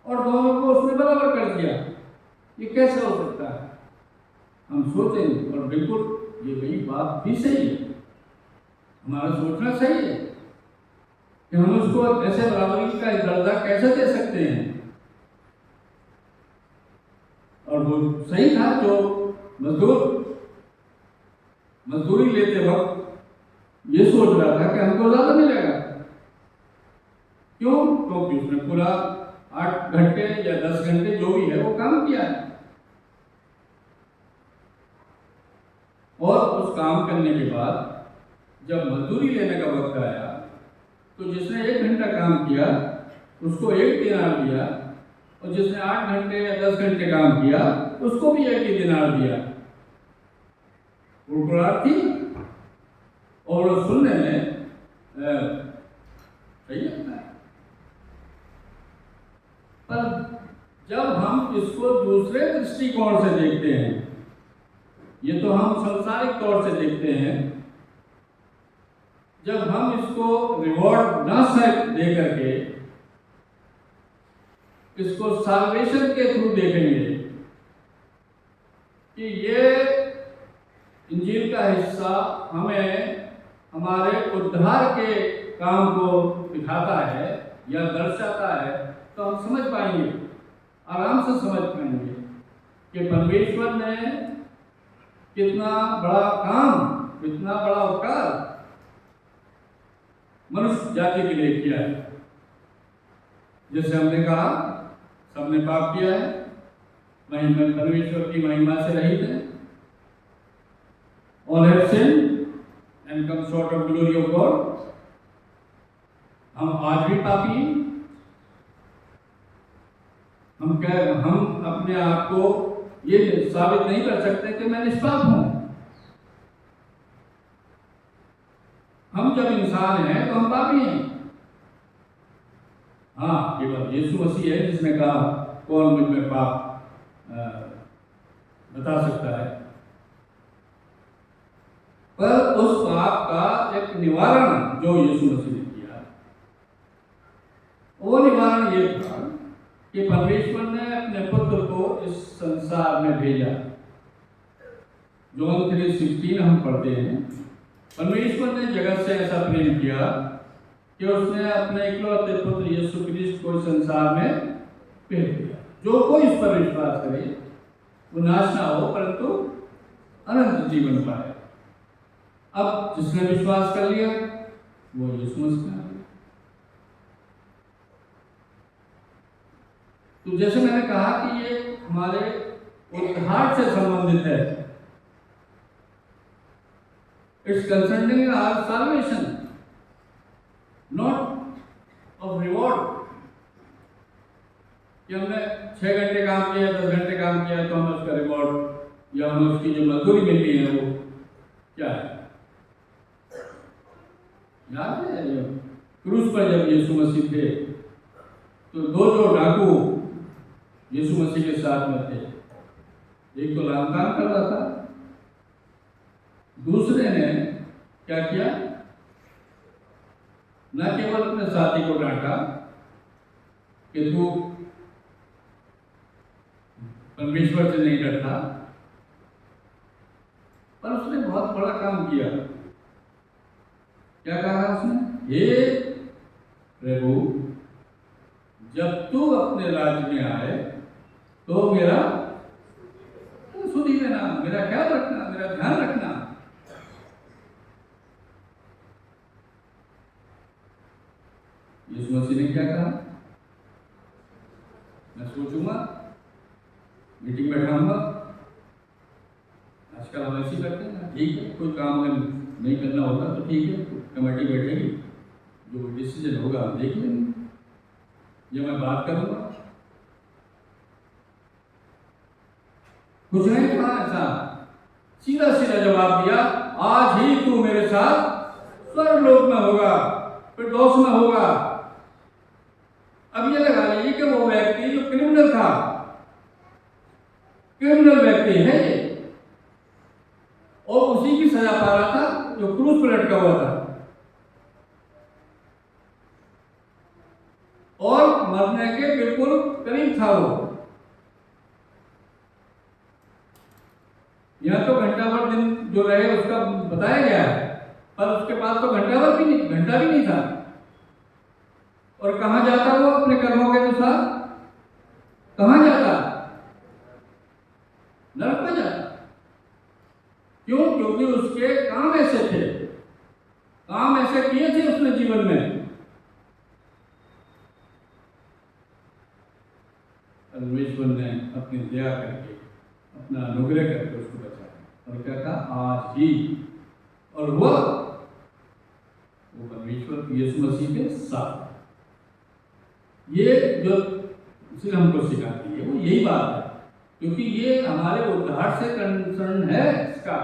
और दोनों को उसने बराबर कर दिया। ये कैसे हो सकता है? हम सोचें और बिल्कुल ये वही बात भी सही है, हमारा सोचना सही है कि हम उसको ऐसे बराबरी का दर्जा कैसे दे सकते हैं। और वो सही था जो मजदूरी लेते वक्त ये सोच रहा था कि हमको ज्यादा मिलेगा। क्यों? क्योंकि उसने पूरा 8 घंटे या 10 घंटे जो भी है वो काम किया है और उस काम करने के बाद जब मजदूरी लेने का वक्त आया तो जिसने 1 घंटा काम किया उसको 1 दिनार दिया और जिसने 8 घंटे या 10 घंटे काम किया उसको भी 1 ही दिनार दिया। उड़कुड़ाहट थी और वो सुनने में सही है। पर जब हम इसको दूसरे दृष्टिकोण से देखते हैं, ये तो हम सांसारिक तौर से देखते हैं, जब हम इसको रिवॉर्ड ना दे करके इसको साल्वेशन के थ्रू देखेंगे कि ये इंजील का हिस्सा हमें हमारे उद्धार के काम को दिखाता है या दर्शाता है, तो हम समझ पाएंगे, आराम से समझ पाएंगे कि परमेश्वर ने कितना बड़ा काम, कितना बड़ा उपकार मनुष्य जाति के लिए किया है। जैसे हमने कहा सबने पाप किया है, परमेश्वर की महिमा से रहित है। All have sinned and come short of glory of God। हम आज भी पापी हैं। हम अपने आप को ये साबित नहीं कर सकते कि मैं निष्पाप हूं। हम जब इंसान हैं तो हम पापी हैं। हाँ, केवल यीशु मसीह है जिसने कहा कौन मुझ में पाप बता सकता है। पर उस पाप का एक निवारण जो यीशु मसीह ने किया, वो निवारण ये था कि परमेश्वर ने अपने पुत्र को इस संसार में भेजा। जॉन 3:16 हम पढ़ते हैं, परमेश्वर ने जगत से ऐसा प्रेम किया कि उसने अपने इकलौते पुत्र यीशु क्रिस्ट को संसार में भेज दिया। जो कोई इस पर विश्वास करे वो नाश ना हो परंतु अनंत जीवन पाए। अब जिसने विश्वास कर लिया वो यीशु मसीह है। तो जैसे मैंने कहा कि ये हमारे उद्धार से संबंधित है। It's concerning our salvation, not of reward. कि हमने 6 घंटे काम किया, 10 घंटे काम किया तो हमें उसका रिवॉर्ड या हमें उसकी जो मजदूरी मिलती है वो क्या है। याद है क्रूस पर जब यीशु मसीह थे तो 2 जो डाकू यीशु मसीह के साथ में थे, एक तो लांतान कर रहा था, दूसरे ने क्या किया, न केवल अपने साथी को डांटा कि तू परमेश्वर से नहीं डरता, पर उसने बहुत बड़ा काम किया। क्या कहा उसने? हे प्रभु, जब तू अपने राज्य में आए तो मेरा सुधी देना, मेरा ख्याल रखना, मेरा ध्यान रखना। यीशु मसीह ने क्या कहा? मैं सोचूंगा, मीटिंग बैठाऊंगा। आजकल हम ऐसे करते हैं ना, ठीक है, कोई काम अगर नहीं करना होता तो ठीक है, कमेटी बैठेगी, जो डिसीजन होगा देख लेंगे, ये मैं बात करूंगा। कुछ नहीं कहा ऐसा, सीधा सीधा जवाब दिया, आज ही तू मेरे साथ स्वर्गलोक में होगा, फिर दोष में होगा। अब ये लगा लीजिए कि वो व्यक्ति जो क्रिमिनल था, क्रिमिनल व्यक्ति है ये, और उसी की सजा पा रहा था जो क्रूस पर लटका हुआ था, और मरने के बिल्कुल करीब था वो। यह तो घंटा भर दिन जो रहे उसका बताया गया है, पर उसके पास तो घंटा भी नहीं था। और कहां जाता वो अपने कर्मों के अनुसार? कहां जाता? नरक में जाता। क्यों? क्योंकि उसके काम ऐसे थे, काम ऐसे किए थे उसने जीवन में। परमेश्वर ने अपनी दया करके, अपना अनुग्रह करके उसको बचाया, और क्या कहा? आज ही। और वो परमेश्वर यीशु मसीह के साथ, ये जो उसने हमको सिखाती है वो यही बात है, क्योंकि ये हमारे उद्धार से कंसर्न है, इसका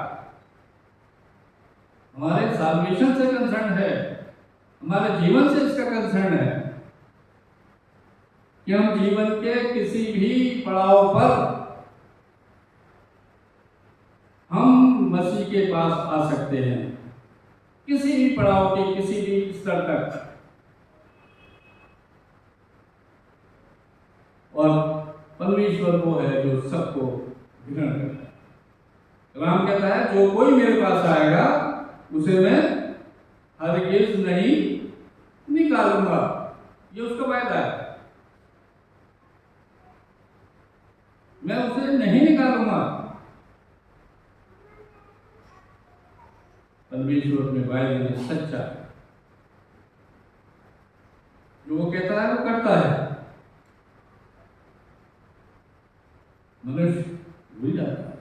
हमारे साल्वेशन से कंसर्न है, हमारे जीवन से इसका कंसर्न है कि हम जीवन के किसी भी पड़ाव पर हम मसीह के पास आ सकते हैं, किसी भी पड़ाव के किसी भी स्तर तक। और परमेश्वर वो है जो सबको ग्रहण करता है। राम कहता है, जो कोई मेरे पास आएगा उसे मैं हरगिज नहीं निकालूंगा। ये उसका वायदा है, मैं उसे नहीं निकालूंगा। परमेश्वर अपने वायदे में सच्चा है, जो वो कहता है वो करता है। मनुष्य भूल जाता है।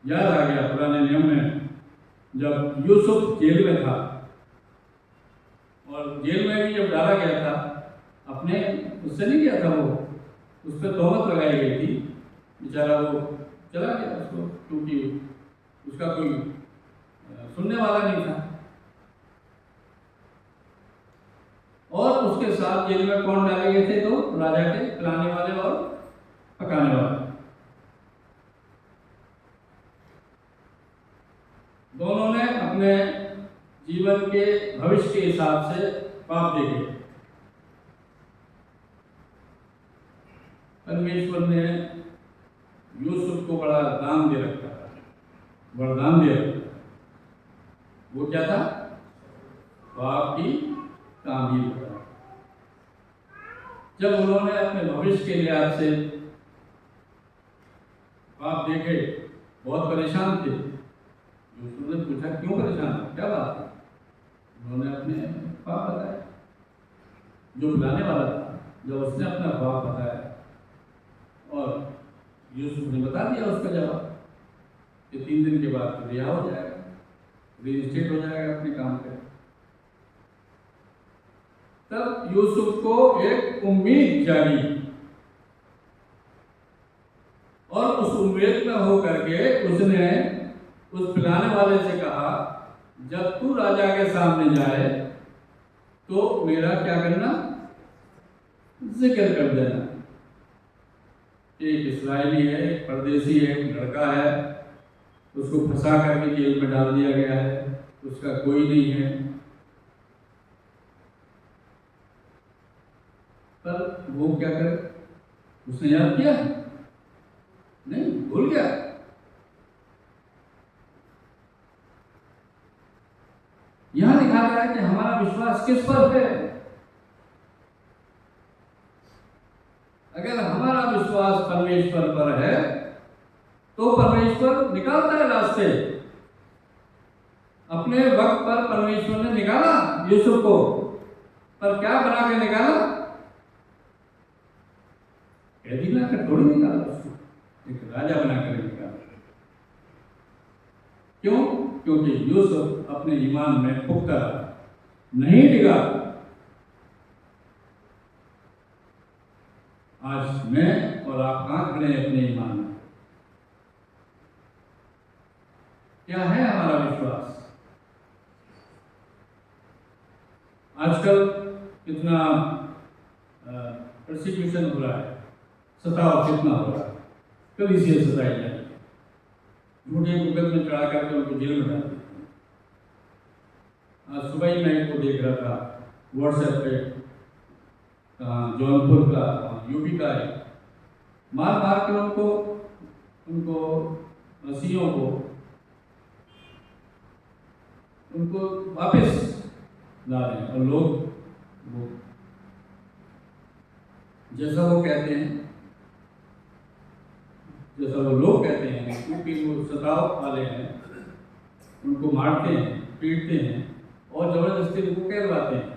याद आ गया पुराने नियम में, जब यूसुफ जेल में था, और जेल में भी जब डाला गया था, अपने उससे नहीं गया था, वो उस पर तोहमत लगाई गई थी, बेचारा वो चला गया उसको, क्योंकि उसका कोई सुनने वाला नहीं था। और उसके साथ जेल में कौन डाले गए थे? तो राजा के खिलाने वाले और पकाने वाले, दोनों ने अपने जीवन के भविष्य के हिसाब से पाप देखे। परमेश्वर ने यूसुफ को बड़ा दान दे रखा था, वरदान दे रखा था। वो क्या था? पाप की तामीर करा। जब उन्होंने अपने भविष्य के लिहाज से पाप देखे, बहुत परेशान थे। यूसुफ ने पूछा, क्यों परेशान हो, क्या बात है? उन्होंने अपने पाप बताया। जो बुलाने वाला था, जब उसने अपना पाप बताया, और यूसुफ ने बता दिया उसका जवाब कि 3 दिन के बाद रिहा हो जाएगा, रिइंस्टेट हो जाएगा अपने काम पे। तब यूसुफ को एक उम्मीद जागी, और उस उम्मीद में हो करके उसने उस पिलाने वाले से कहा, जब तू राजा के सामने जाए तो मेरा क्या करना? जिक्र कर देना। एक इस्राएली है, एक परदेसी है, एक लड़का है, उसको फंसा करके जेल में डाल दिया गया है, उसका कोई नहीं है। पर वो क्या करे? उसने याद किया? नहीं, भूल गया। यहां दिखाता है कि हमारा विश्वास किस पर है। अगर हमारा विश्वास परमेश्वर पर है तो परमेश्वर निकालता है रास्ते। अपने वक्त पर परमेश्वर ने निकाला यूसुफ को, पर क्या बना के निकाला? कैदी बनाकर थोड़ी निकाला उसको, एक राजा बनाकर निकाला। क्यों? क्योंकि यूसुफ अपने ईमान में पुख्ता रहा, नहीं डिगा। आज मैं और आप कहाँ खड़े हैं अपने ईमान में? क्या है हमारा विश्वास? आजकल कितना प्रोसिक्यूशन हो रहा है, सताव कितना हो रहा है, कलीसिया सताई जा रही है, झूठे मुकदमे में चढ़ा करके उनको जेल में डाल देते हैं। आज सुबह ही मैं इनको देख रहा था व्हाट्सएप पे, जौनपुर का, यूपी का है, मार मार कर उनको मसीहों को उनको वापस ला रहे हैं। और लोग वो जैसा वो कहते हैं, जैसा वो लोग कहते हैं, क्योंकि वो सताव वाले हैं, उनको मारते हैं, पीटते हैं और जबरदस्ती उनको कहलवाते हैं,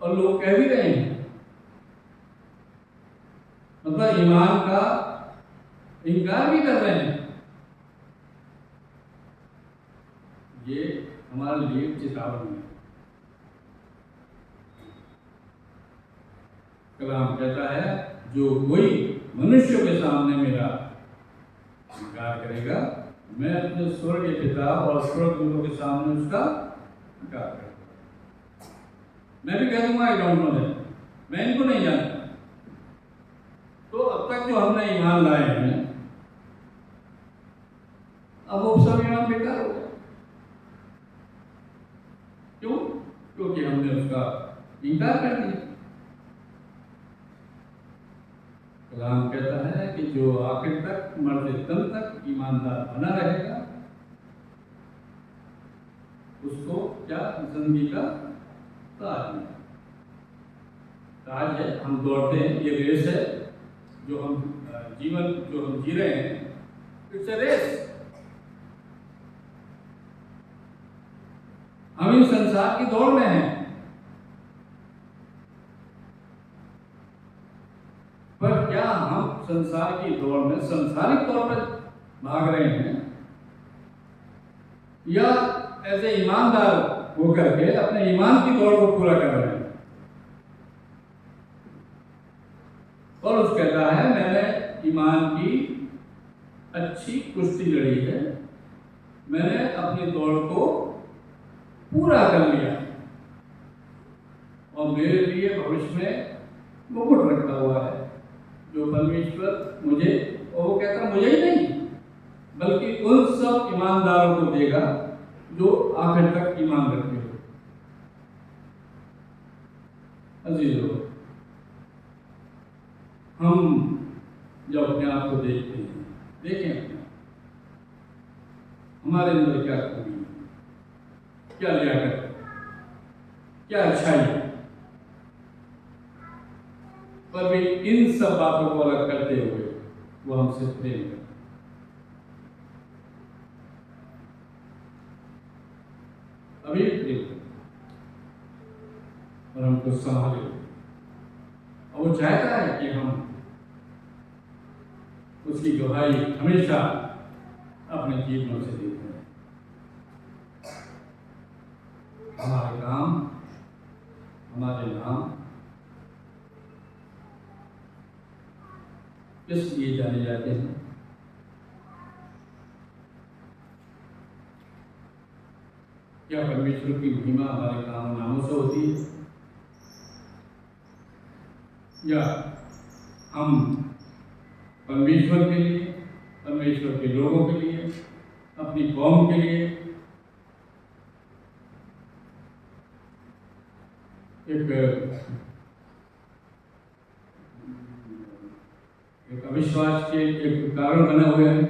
और लोग कह भी रहे हैं। मतलब ईमान का इनकार भी कर रहे हैं। ये हमारे लिए चेतावनी है। कलाम कहता है, जो कोई मनुष्य के सामने मेरा इनकार करेगा, मैं अपने स्वर्गीय पिता और स्वर्गदूतों के सामने उसका इनकार करूंगा। मैं भी कह दूंगा आई डोंट नो दैम, मैं इनको नहीं जानता। तो अब तक जो हमने ईमान लाए हैं, अब वो सब ईमान बेकार हो गया। क्यों? क्योंकि हमने उसका इनकार कर दिया। कलाम कहता है कि जो आखिर तक, मरते दम तक ईमानदार बना रहेगा, उसको क्या जिंदगी का ताज मिलेगा। ताज है, हम दौड़ते हैं, ये रेस है, जो हम जीवन जो हम जी रहे हैं, इट्स ए रेस। हम इस संसार की दौड़ में हैं, पर क्या हम संसार की दौड़ में संसारिक तौर पर भाग रहे हैं, या ऐसे ईमानदार होकर के अपने ईमान की दौड़ को पूरा कर रहे हैं? और उस कहता है, मैंने ईमान की अच्छी कुश्ती लड़ी है, मैंने अपनी दौड़ को पूरा कर लिया, और मेरे लिए भविष्य में मुकुट रखा हुआ है, जो परमेश्वर मुझे, और वो कहता मुझे ही नहीं बल्कि उन सब ईमानदारों को देगा जो आखिर तक ईमान रखते हो। अजीजों, हम जब अपने आप को देखते हैं, देखें अपने हमारे अंदर क्या खूबी है, क्या लियाकत है, क्या अच्छाई है, पर भी इन सब बातों को अलग करते हुए वो हमसे प्रेम करते, अभी प्रेम और हमको संभाले, और वो चाहता है कि हम उसकी गवाही हमेशा अपने जीवनों से देते हैं। हमारे काम, हमारे नाम किस लिए जाने जाते हैं? क्या परमेश्वर की महिमा हमारे काम नामों से होती है, या हम परमेश्वर के लिए, परमेश्वर के लोगों के लिए, अपनी कौम के लिए एक अविश्वास के एक कारण बने हुए हैं?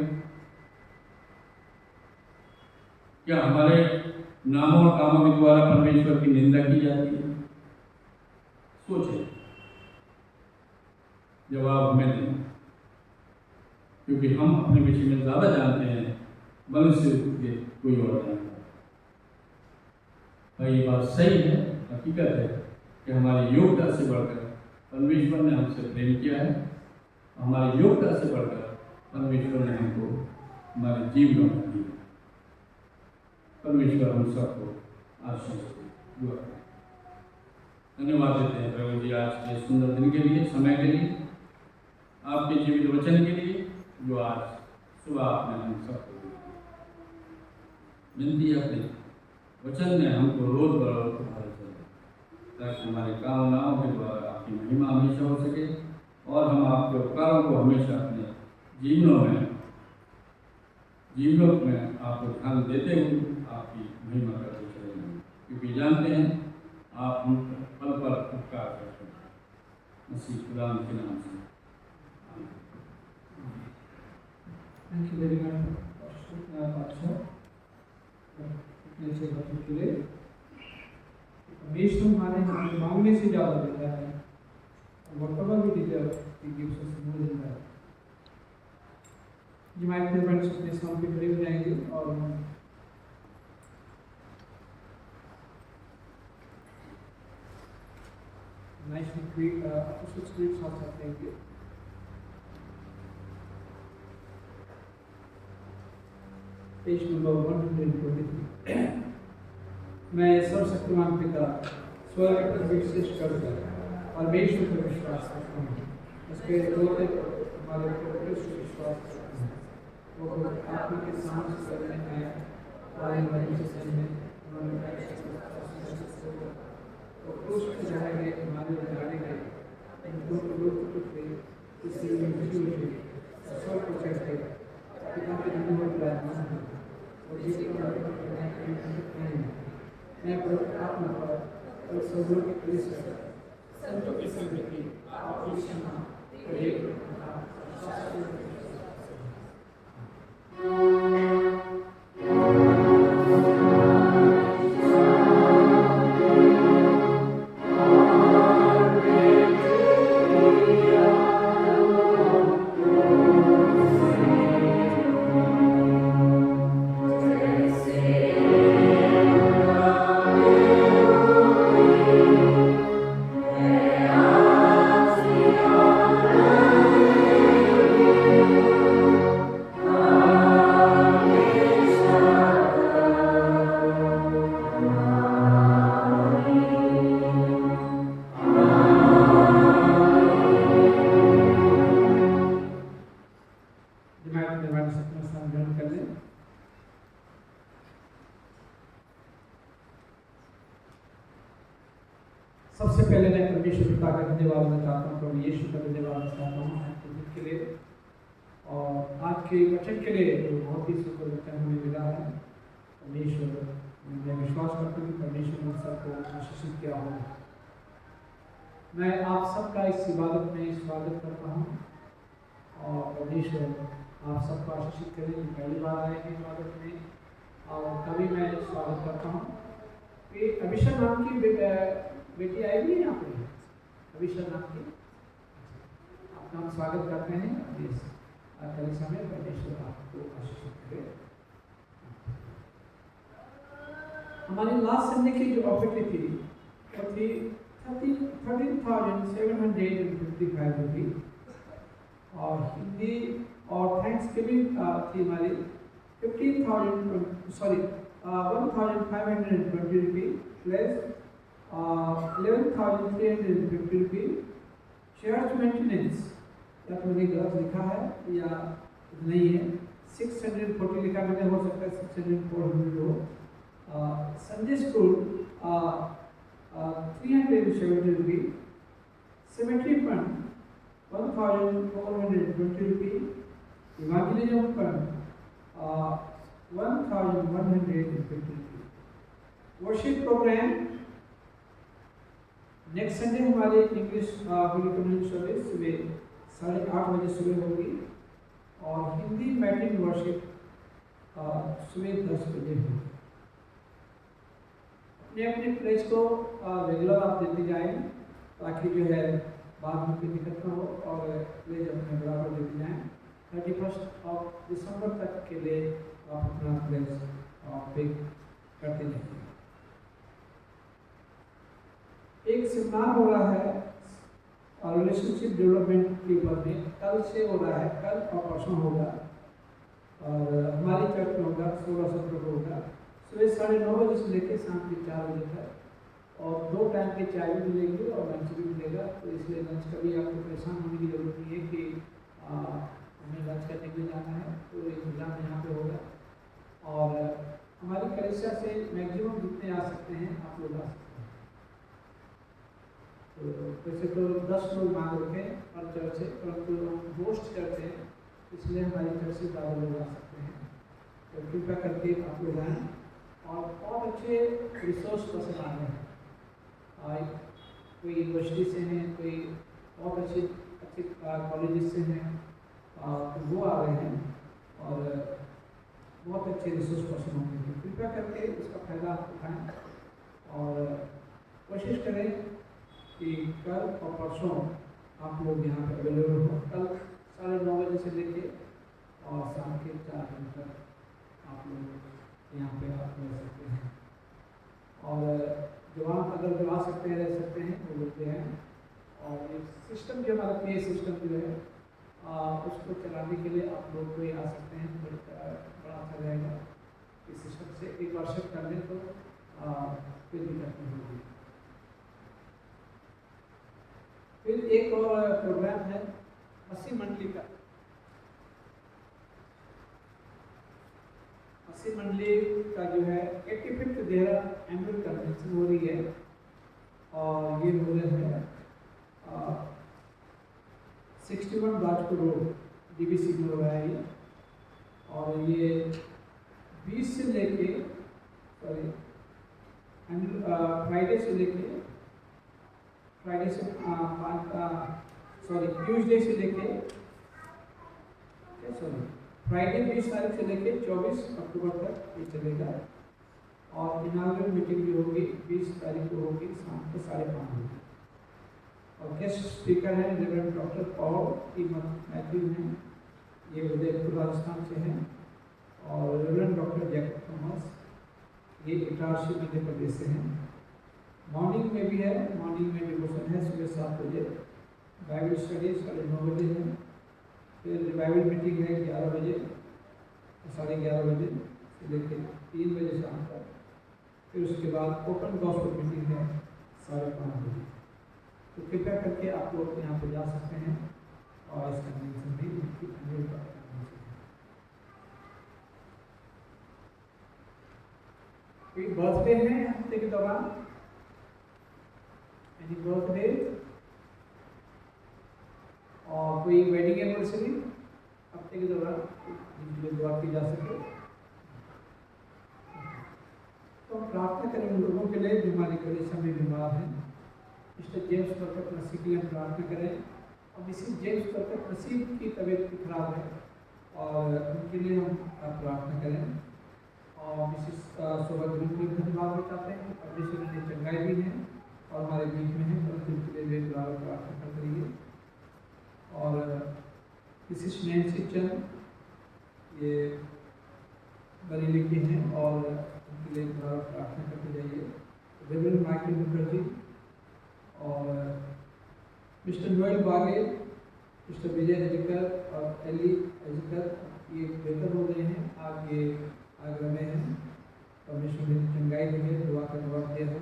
क्या हमारे नामों और कामों के द्वारा परमेश्वर की निंदा की जाती है? सोचें, जवाब हमें दें, क्योंकि हम अपने विषय में ज़्यादा जानते हैं मनुष्य से कोई और जानता है। भाई ये बात सही है, हकीकत है कि हमारी योग्यता से बढ़कर परमेश्वर ने हमसे प्रेम किया है, हमारी योग्यता से बढ़कर परमेश्वर ने हमको हमारे जीवन में दिया। परमेश्वर हम सबको आशीष दे। दुआ करें। धन्यवाद देते हैं प्रभु जी आज के सुंदर दिन के लिए, समय के लिए, आपके जीवित वचन के लिए जो आज सुबह आपने हम सबको दिया। विनती है अपने वचन में हमको रोज बरोज तुम्हारे चले, ताकि हमारे कामनाओं के द्वारा आपकी महिमा हमेशा हो सके और हम आपके उपकारों को हमेशा अपने जीवनों में आपको ध्यान देते हुए आपकी महिमा करते चले जाएं, क्योंकि जानते हैं आप हम पल पल उपकार करते हैं। मसीह खुदा के नाम से थैंक यू वेरी मच अच्छा इतने अच्छे बच्चों के लिए। परमेश्वर हमारे मांगने से ज़्यादा देता है, whatever we deserve, he gives us more than that. जमात के फ्रेंड्स अपने स्थान पे खड़े हो जाएंगे और nicely create official scripts साथ साथ लेंगे। Page number 123। मैं सर्वशक्तिमान पिता स्वर्ग पर विश्वास करता परमेश्वर पर विश्वास करता हूँ, उसके होते हमारे ऊपर विश्वास करता हूँ। वो आत्मा के सामने करने आया हमारे मनुष्य से उन्होंने वो क्रूस पर चढ़ाए गए, हमारे उतारे गए, उनको लोग टूटे, इसलिए मृत्यु हुई, स्वर्ग पर चढ़ गए, पिता के धन्यवाद में प्रार्थना है और जिसको मैं आत्मा पर और सभी के पुलिस संतों की संगति आपकी क्षमा करें। सबसे पहले मैं परमेश्वर पिता का धन्यवाद देना चाहता हूँ, प्रभु यीशु का धन्यवाद देना चाहता हूँ आज के दिन के लिए और आज के वचन के लिए जो बहुत ही सुंदर वचन हमें मिला है। परमेश्वर, मैं विश्वास करता हूँ परमेश्वर ने सबको आशीषित किया होगा। मैं आप सबका इस इबादत में स्वागत करता हूँ और परमेश्वर आप सबको आशीषित करें जो पहली बार आए हैं इबादत में, और कभी मैं स्वागत करता हूँ कि अभिषा नाम की बेटी आई भी है यहाँ पे, अभिषा नाम की, आपका हम स्वागत करते हैं इस कलिसिया में। परमेश्वर आपको आशीषित करे। हमारी लास्ट संडे की जो ऑफिस थी वो थी 13,755 रुपये और हिंदी और थैंक्स गिविंग थी हमारी 1,520 रुपये प्लस 11,350 रुपये। चर्च मेंटेनेंस या तो मैंने गलत लिखा है या नहीं है, 640 लिखा मैंने, हो सकता है 640 हो। संडे स्कूल 370 रुपये, सेमेट्री फंड 1,420 रुपये, इवेंजलिज्म फंड 1,150 रुपये। वर्शिप प्रोग्राम नेक्स्ट संडे हमारे इंग्लिश होली कम्युनिटी सर्विस सुबह 8:30 बजे सुबह होगी और हिंदी मैटिन वर्शिप सुबह 10 बजे होगी। अपने अपने प्लेस को रेगुलर आप देते जाएं ताकि जो है बाद में कोई दिक्कत ना हो और प्लेस अपने बराबर देते जाएं। 31 दिसंबर तक के लिए आप अपना प्लेस पे करते जाइए। एक सेमिनार हो रहा है रिलेशनशिप डेवलपमेंट के ऊपर में, कल से हो रहा है, कल और परसों होगा और हमारी चर्च में होगा, 16-17 को होगा। सुबह 9:30 बजे से लेकर शाम के 4 बजे तक, और 2 टाइम की चाय भी मिलेगी और लंच भी मिलेगा। तो इसलिए लंच का भी आपको परेशान होने की जरूरत नहीं है कि हमें लंच करने के लिए जाना है, तो इंतजाम यहाँ पे होगा। और हमारी कलेक्शन से मैक्सिमम जितने आ सकते हैं आप लोग आ सकते हैं। तो वैसे तो 10 लोग मांग रखे हैं हर चर्च से, परंतु हम होस्ट करते हैं इसलिए हमारी चर्च से ज़्यादा लोग आ सकते हैं। तो कृपया करके आप लोग आएँ, और बहुत अच्छे रिसोर्स पर्सन आ रहे हैं। कोई यूनिवर्सिटी से हैं, कोई बहुत अच्छे कॉलेजेस से हैं, तो वो आ रहे हैं और बहुत अच्छे रिसोर्स पर्सन होंगे। कृपया करके इसका फायदा आप उठाएँ और कोशिश करें कि कल और परसों आप लोग यहाँ पर अवेलेबल हो। कल 9:30 बजे से लेके और शाम के 4 बजे तक आप लोग यहाँ पे आप रह सकते हैं। और जवान अगर जो आ सकते हैं रह सकते हैं वो लोग हैं। और एक सिस्टम जो हमारा पे सिस्टम जो है उसको चलाने के लिए आप लोग कोई आ सकते हैं, बड़ा अच्छा रहेगा। इस सिस्टम से एक वर्षक कर लें तो कोई दिक्कत नहीं होगी। फिर एक और प्रोग्राम है मसीह मंडली का। मसीह मंडली का जो है 85th देहरा एनुअल कन्वेंशन हो रही है, और ये हो रहा है 61 बाजपुर रोड DBC में हो रहा है ये। और ये 20 से लेके फ्राइडे से लेके ट्यूसडे से लेके फ्राइडे 20 तारीख से लेके 24 अक्टूबर तक ये चलेगा। और इनाग्रल मीटिंग भी होगी 20 तारीख को होगी शाम को 5:30 बजे। और गेस्ट स्पीकर हैं reverend doctor Paul T Matthew हैं, ये उदयपुर राजस्थान से हैं। और रेवरेंड डॉक्टर जैकब थॉमस, ये इटारसी मध्य प्रदेश से हैं। मॉर्निंग में भी है, मॉर्निंग में डिवोशन है सुबह 7 बजे। बाइबल स्टडी 9:30 बजे है। फिर रिवाइवल मीटिंग है 11 बजे, 11:30 बजे से लेकर 3 बजे शाम तक। फिर उसके बाद ओपन गॉस्पेल मीटिंग है 5:30 बजे। तो कृपया करके आप लोग यहाँ पर जा सकते हैं और इस कन्वेंशन में इनकी एनुअल कन्वेंशन है। कोई बर्थडे है हफ्ते के दौरान? एनी बर्थडे और कोई वेडिंग एनिवर्सरी हफ्ते के दौरान जिनके दुआ की जा सके? तो हम प्रार्थना करें उन लोगों के लिए जो हमारी कलीसिया में बीमार हैं। मिस्टर जेम्स बरकत नसीब की हम प्रार्थना करें, और मिसिस जेम्स बरकत नसीब की तबीयत खराब है और उनके लिए हम प्रार्थना करें। और मिसिस सौभाग्य को धन्यवाद बताते हैं, परमेश्वर ने चंगाई दी है और हमारे बीच में है, परंतु उनके लिए वे प्रार्थना करिए। और मिसिस नैन्सी चंद ये बरेली के हैं और उनके लिए प्रार्थना करते जाइए। रेवरेंड माइकल मुखर्जी और मिस्टर नोएल बागे, मिस्टर विजय हजकर और एली हजकर ये बेहतर हो गए हैं, आज ये आगरा में हैं। परमेश्वर ने चंगाई दी है, दुआ का जवाब दिया है।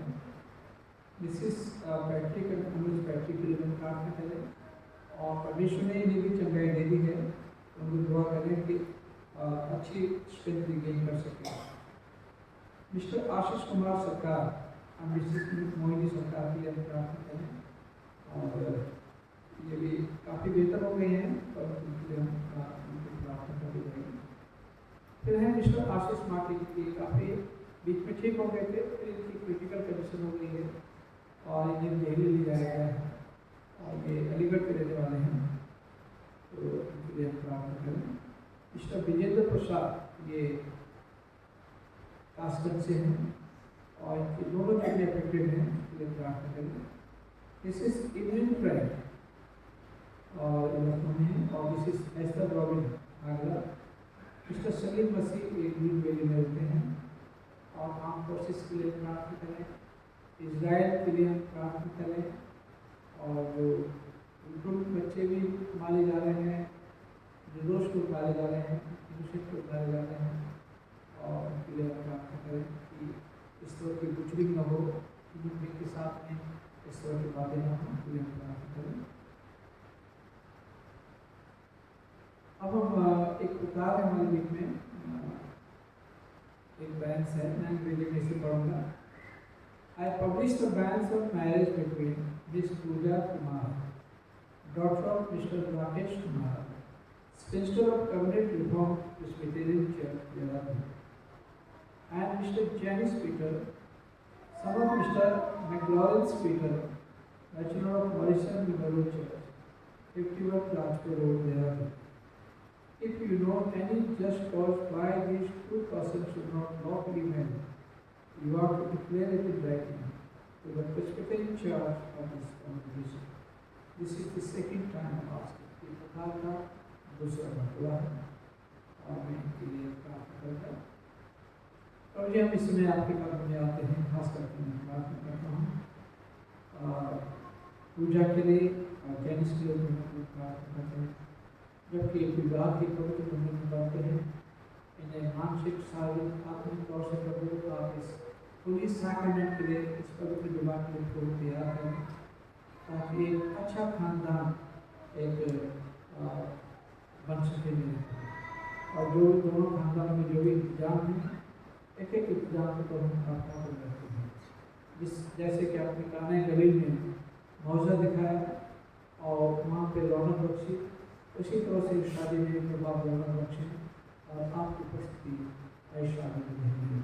Mrs Patrick and Amit Patrick के लिए हम प्रार्थना करें और परमेश्वर ने इन्हें भी चंगाई दे दी है। उनको दुआ करें कि अच्छी स्ट्रेंथ रिगेन कर सकें। मिस्टर आशीष कुमार सरकार और मिसेस मोहिनी सरकार की हम प्रार्थना करें और ये भी काफ़ी बेहतर हो गए हैं, पर उनके लिए हम उनकी प्रार्थना करते जाएंगे। फिर है मिस्टर आशीष मार्टिन की काफ़ी बीच में ठीक हो गए थे, फिर इनकी क्रिटिकल कंडीशन हो गई है और इन्हें दिल्ली ले जाया गया है और ये अलीगढ़ के रहने वाले हैं, तो उनके लिए हम प्रार्थना करें। मिस्टर विजेंद्र प्रसाद ये कासगंज से हैं और इनके दोनों किडनी अफेक्टेड हैं, इसके लिए प्रार्थना करें। मिसिस इवनिंग फ्रेंड और लखनऊ में, और Mrs Esther Robin Agra. Mr Salim Masih एक ग्रीन वैली में रहते हैं और आर्म फोर्सेस के लिए प्रार्थना करें, इजराइल के लिए हम प्रार्थना करें। और जो उनको बच्चे भी मारे जा रहे हैं, निर्दोष को मारे जा रहे हैं, दूसरे को मारे जा रहे हैं, और उनके लिए हम प्रार्थना करें। ईश्वर की बुचड़ी न हो, हिंदी के साथ में ईश्वर की बातें न हो, तो हम प्रार्थना करें। अब हम एक उतार है हमारे बीच में, एक बैलेंस है, मैं अंग्रेजी में इसे पढ़ूंगा। I published the banns of marriage between Miss Pooja Kumar, daughter of Mr. Rakesh Kumar, spinster of Covenant Reformed Presbyterian Church, Yadavadi, and Mr. Janice Peter, son of Mr. McLaurin Peter, bachelor of Morrison Memorial Church, 51 Rajpur Road, Yadavadi. If you know any just cause why these two persons should not lawfully marry, you are to declare it in writing to the Presbyterian Church of this congregation. This is the second time I ask it. ये प्रकार का दूसरा मसला है और मैं इनके लिए प्रार्थना करता हूँ। और ये हम इस समय आपके कदम में आते हैं, खास करके मैं प्रार्थना करता हूँ पूजा के लिए और जैनिस के लिए दोनों प्रार्थना करते हैं। जबकि विवाह की पवित्र बंधन में बनते हैं, इन्हें मानसिक, शारीरिक, आत्मिक तौर से प्रभु का इस पुलिस सैक्रेमेंट के लिए, इस पवित्र विवाह के लिए प्रभु तैयार करें, ताकि एक अच्छा खानदान एक बन सके मेरे। और जो दोनों खानदान में जो भी इंतजाम है, एक एक इंतजाम को हम प्रार्थना कर रखते हैं। जैसे कि आपने काना गलील में मौजा दिखाया और वहाँ पे रौनक बख्शी, उसी तरह से शादी में प्रभाव रौनक बख्शे और आपकी उपस्थिति ऐसी शादी में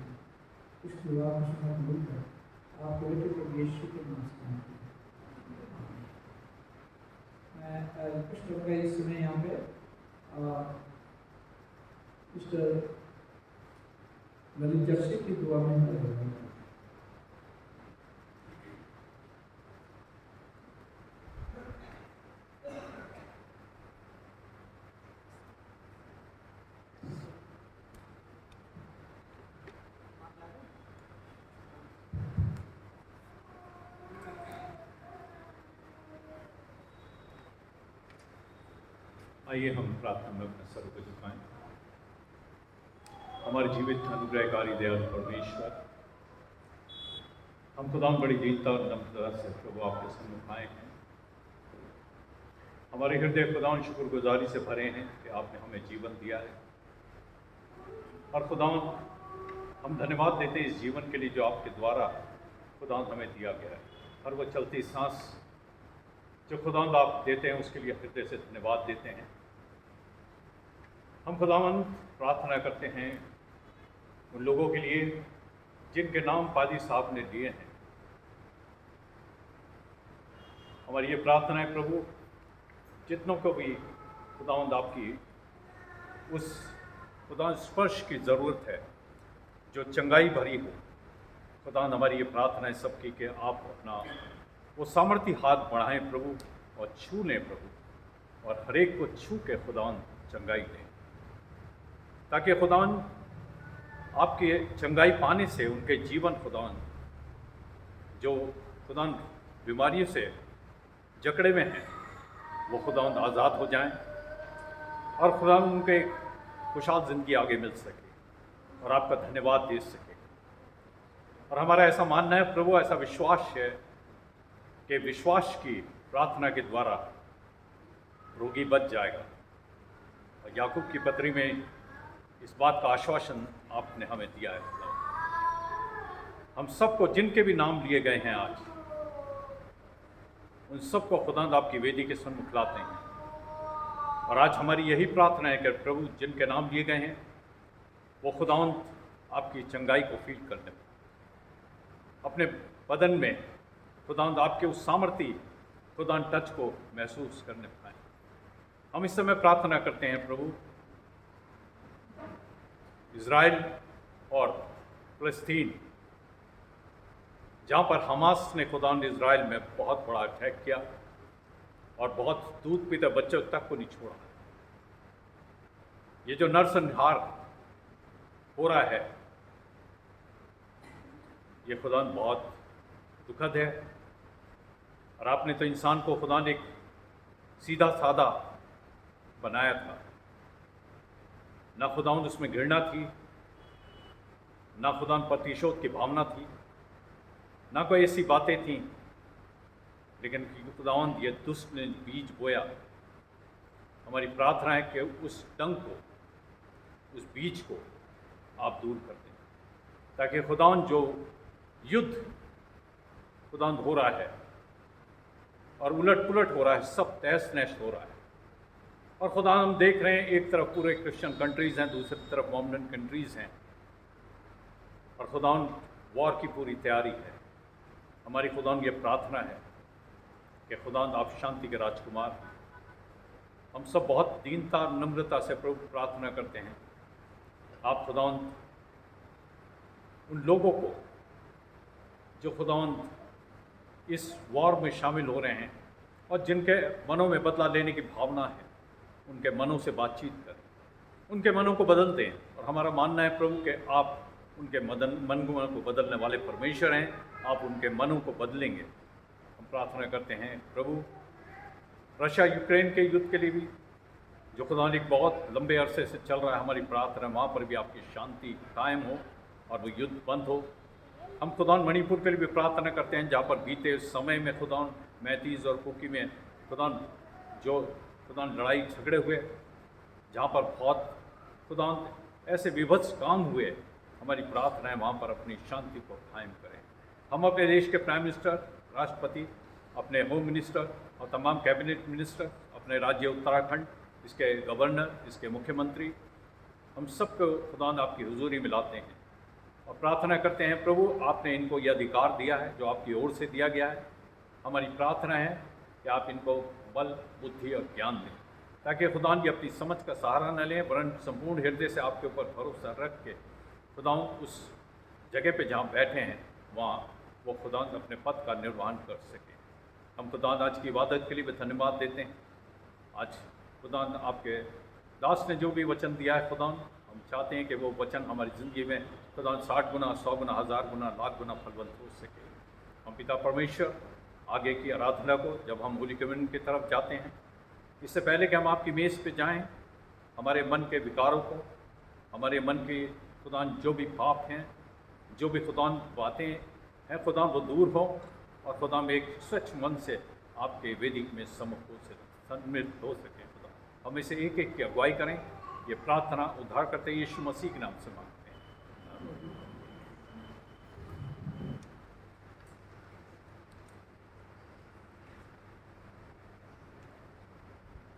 इस विवाह को सुना भूलकर आप बेटे को यीशु के नाम से मानते हैं। मैं कुछ लोग इस समय यहाँ पे मिस्टर ललित जर्सी की दुआ में मैं आइए हम प्रार्थना में अपने सर को झुकाएं। हमारे जीवित अनुग्रहकारी दयालु परमेश्वर, हम खुदाम बड़ी दीनता और नम्रता से प्रभु आपके सम्मुख आए हैं। हमारे हृदय खुदाम शुक्रगुजारी से भरे हैं कि आपने हमें जीवन दिया है, और खुदाम हम धन्यवाद देते हैं इस जीवन के लिए जो आपके द्वारा खुदाम हमें दिया गया है। हर वो चलती सांस जो खुदाम आप देते हैं उसके लिए हृदय से धन्यवाद देते हैं। हम खुदावन प्रार्थना करते हैं उन लोगों के लिए जिनके नाम पादी साहब ने दिए हैं। हमारी ये प्रार्थना है प्रभु, जितनों को भी खुदावंद आपकी उस खुदा स्पर्श की ज़रूरत है जो चंगाई भरी हो, खुदावंद हमारी ये प्रार्थना है सबकी कि आप अपना वो सामर्थ्य हाथ बढ़ाएं प्रभु और छू लें प्रभु, और हर एक को छू के खुदावंद चंगाई दें, ताकि खुदावंद आपके चंगाई पाने से उनके जीवन खुदावंद जो खुदावंद बीमारियों से जकड़े में हैं वो खुदावंद आज़ाद हो जाएं, और खुदावंद उनके खुशहाल ज़िंदगी आगे मिल सके और आपका धन्यवाद दे सके। और हमारा ऐसा मानना है प्रभु, ऐसा विश्वास है कि विश्वास की प्रार्थना के द्वारा रोगी बच जाएगा। और याकूब की पत्री में इस बात का आश्वासन आपने हमें दिया है। हम सबको जिनके भी नाम लिए गए हैं आज, उन सबको खुदावंद आपकी वेदी के सन्मुख लाते हैं। और आज हमारी यही प्रार्थना है कि प्रभु जिनके नाम लिए गए हैं वो खुदावंद आपकी चंगाई को फील करने पाए, अपने बदन में खुदावंद आपके उस सामर्थ्य खुदावंद टच को महसूस करने पाए। हम इस समय प्रार्थना करते हैं प्रभु, इज़राइल और फ़लस्तीन जहाँ पर हमास ने खुदावंद इज़राइल में बहुत बड़ा अटैक किया और बहुत दूध पीते बच्चों तक को नहीं छोड़ा। ये जो नरसंहार हो रहा है ये खुदावंद बहुत दुखद है। और आपने तो इंसान को खुदा ने एक सीधा साधा बनाया था, ना खुदावंद उसमें घृणा थी, ना खुदावंद प्रतिशोध की भावना थी, ना कोई ऐसी बातें थीं, लेकिन खुदावंद ये दुष्ट ने बीज बोया। हमारी प्रार्थना है कि उस डंक को, उस बीज को आप दूर कर दें, ताकि खुदावंद जो युद्ध खुदावंद हो रहा है और उलट पुलट हो रहा है, सब तहस नहस हो रहा है। और खुदा हम देख रहे हैं, एक तरफ पूरे क्रिश्चियन कंट्रीज़ हैं, दूसरी तरफ मोमिन कंट्रीज़ हैं, और खुदावंद वॉर की पूरी तैयारी है। हमारी खुदावंद ये प्रार्थना है कि खुदावंद आप शांति के राजकुमार हैं। हम सब बहुत दीनता नम्रता से प्रभु प्रार्थना करते हैं, आप खुदावंद उन लोगों को जो खुदावंद इस वॉर में शामिल हो रहे हैं और जिनके मनों में बदला लेने की भावना है, उनके मनों से बातचीत करें, उनके मनों को बदल दें। और हमारा मानना है प्रभु कि आप उनके मन को बदलने वाले परमेश्वर हैं, आप उनके मनों को बदलेंगे। हम प्रार्थना करते हैं प्रभु रशिया यूक्रेन के युद्ध के लिए भी, जो खुदा एक बहुत लंबे अरसे से चल रहा है, हमारी प्रार्थना वहाँ पर भी आपकी शांति कायम हो और वो युद्ध बंद हो। हम खुदा मणिपुर के लिए भी प्रार्थना करते हैं, जहाँ पर बीते समय में खुदा मैतीज़ और कुकी में खुदा जो खुदा लड़ाई झगड़े हुए, जहाँ पर बहुत खुदा ऐसे विभत्स काम हुए, हमारी प्रार्थना है वहाँ पर अपनी शांति को कायम करें। हम अपने देश के प्राइम मिनिस्टर, राष्ट्रपति, अपने होम मिनिस्टर और तमाम कैबिनेट मिनिस्टर, अपने राज्य उत्तराखंड, इसके गवर्नर, इसके मुख्यमंत्री, हम सबको खुदा आपकी हुजूरी में लाते हैं और प्रार्थना करते हैं प्रभु आपने इनको ये अधिकार दिया है जो आपकी ओर से दिया गया है। हमारी प्रार्थना है कि आप इनको बल, बुद्धि और ज्ञान दें, ताकि खुदा की अपनी समझ का सहारा न लें, वरन संपूर्ण हृदय से आपके ऊपर भरोसा रख के खुदा उस जगह पे जहाँ बैठे हैं वहाँ वो खुदा अपने पद का निर्वहन कर सकें। हम खुदा आज की इबादत के लिए भी धन्यवाद देते हैं। आज खुदा आपके दास ने जो भी वचन दिया है खुदा, हम चाहते हैं कि वो वचन हमारी ज़िंदगी में खुदा 60 गुना, 100 गुना, 1000 गुना, लाख गुना फलवंत हो सके। हम पिता परमेश्वर आगे की आराधना को जब हम होली कम्युनियन की तरफ जाते हैं, इससे पहले कि हम आपकी मेज़ पे जाएं, हमारे मन के विकारों को, हमारे मन के खुदा जो भी पाप हैं, जो भी खुदा बातें हैं खुदा वो दूर हो और खुदा में एक स्वच्छ मन से आपके वेदी में सम्मिलित हो सके। खुदा हम इसे एक एक की अगुवाई करें। ये प्रार्थना उद्धार करते यीशु मसीह के नाम से मांगते हैं।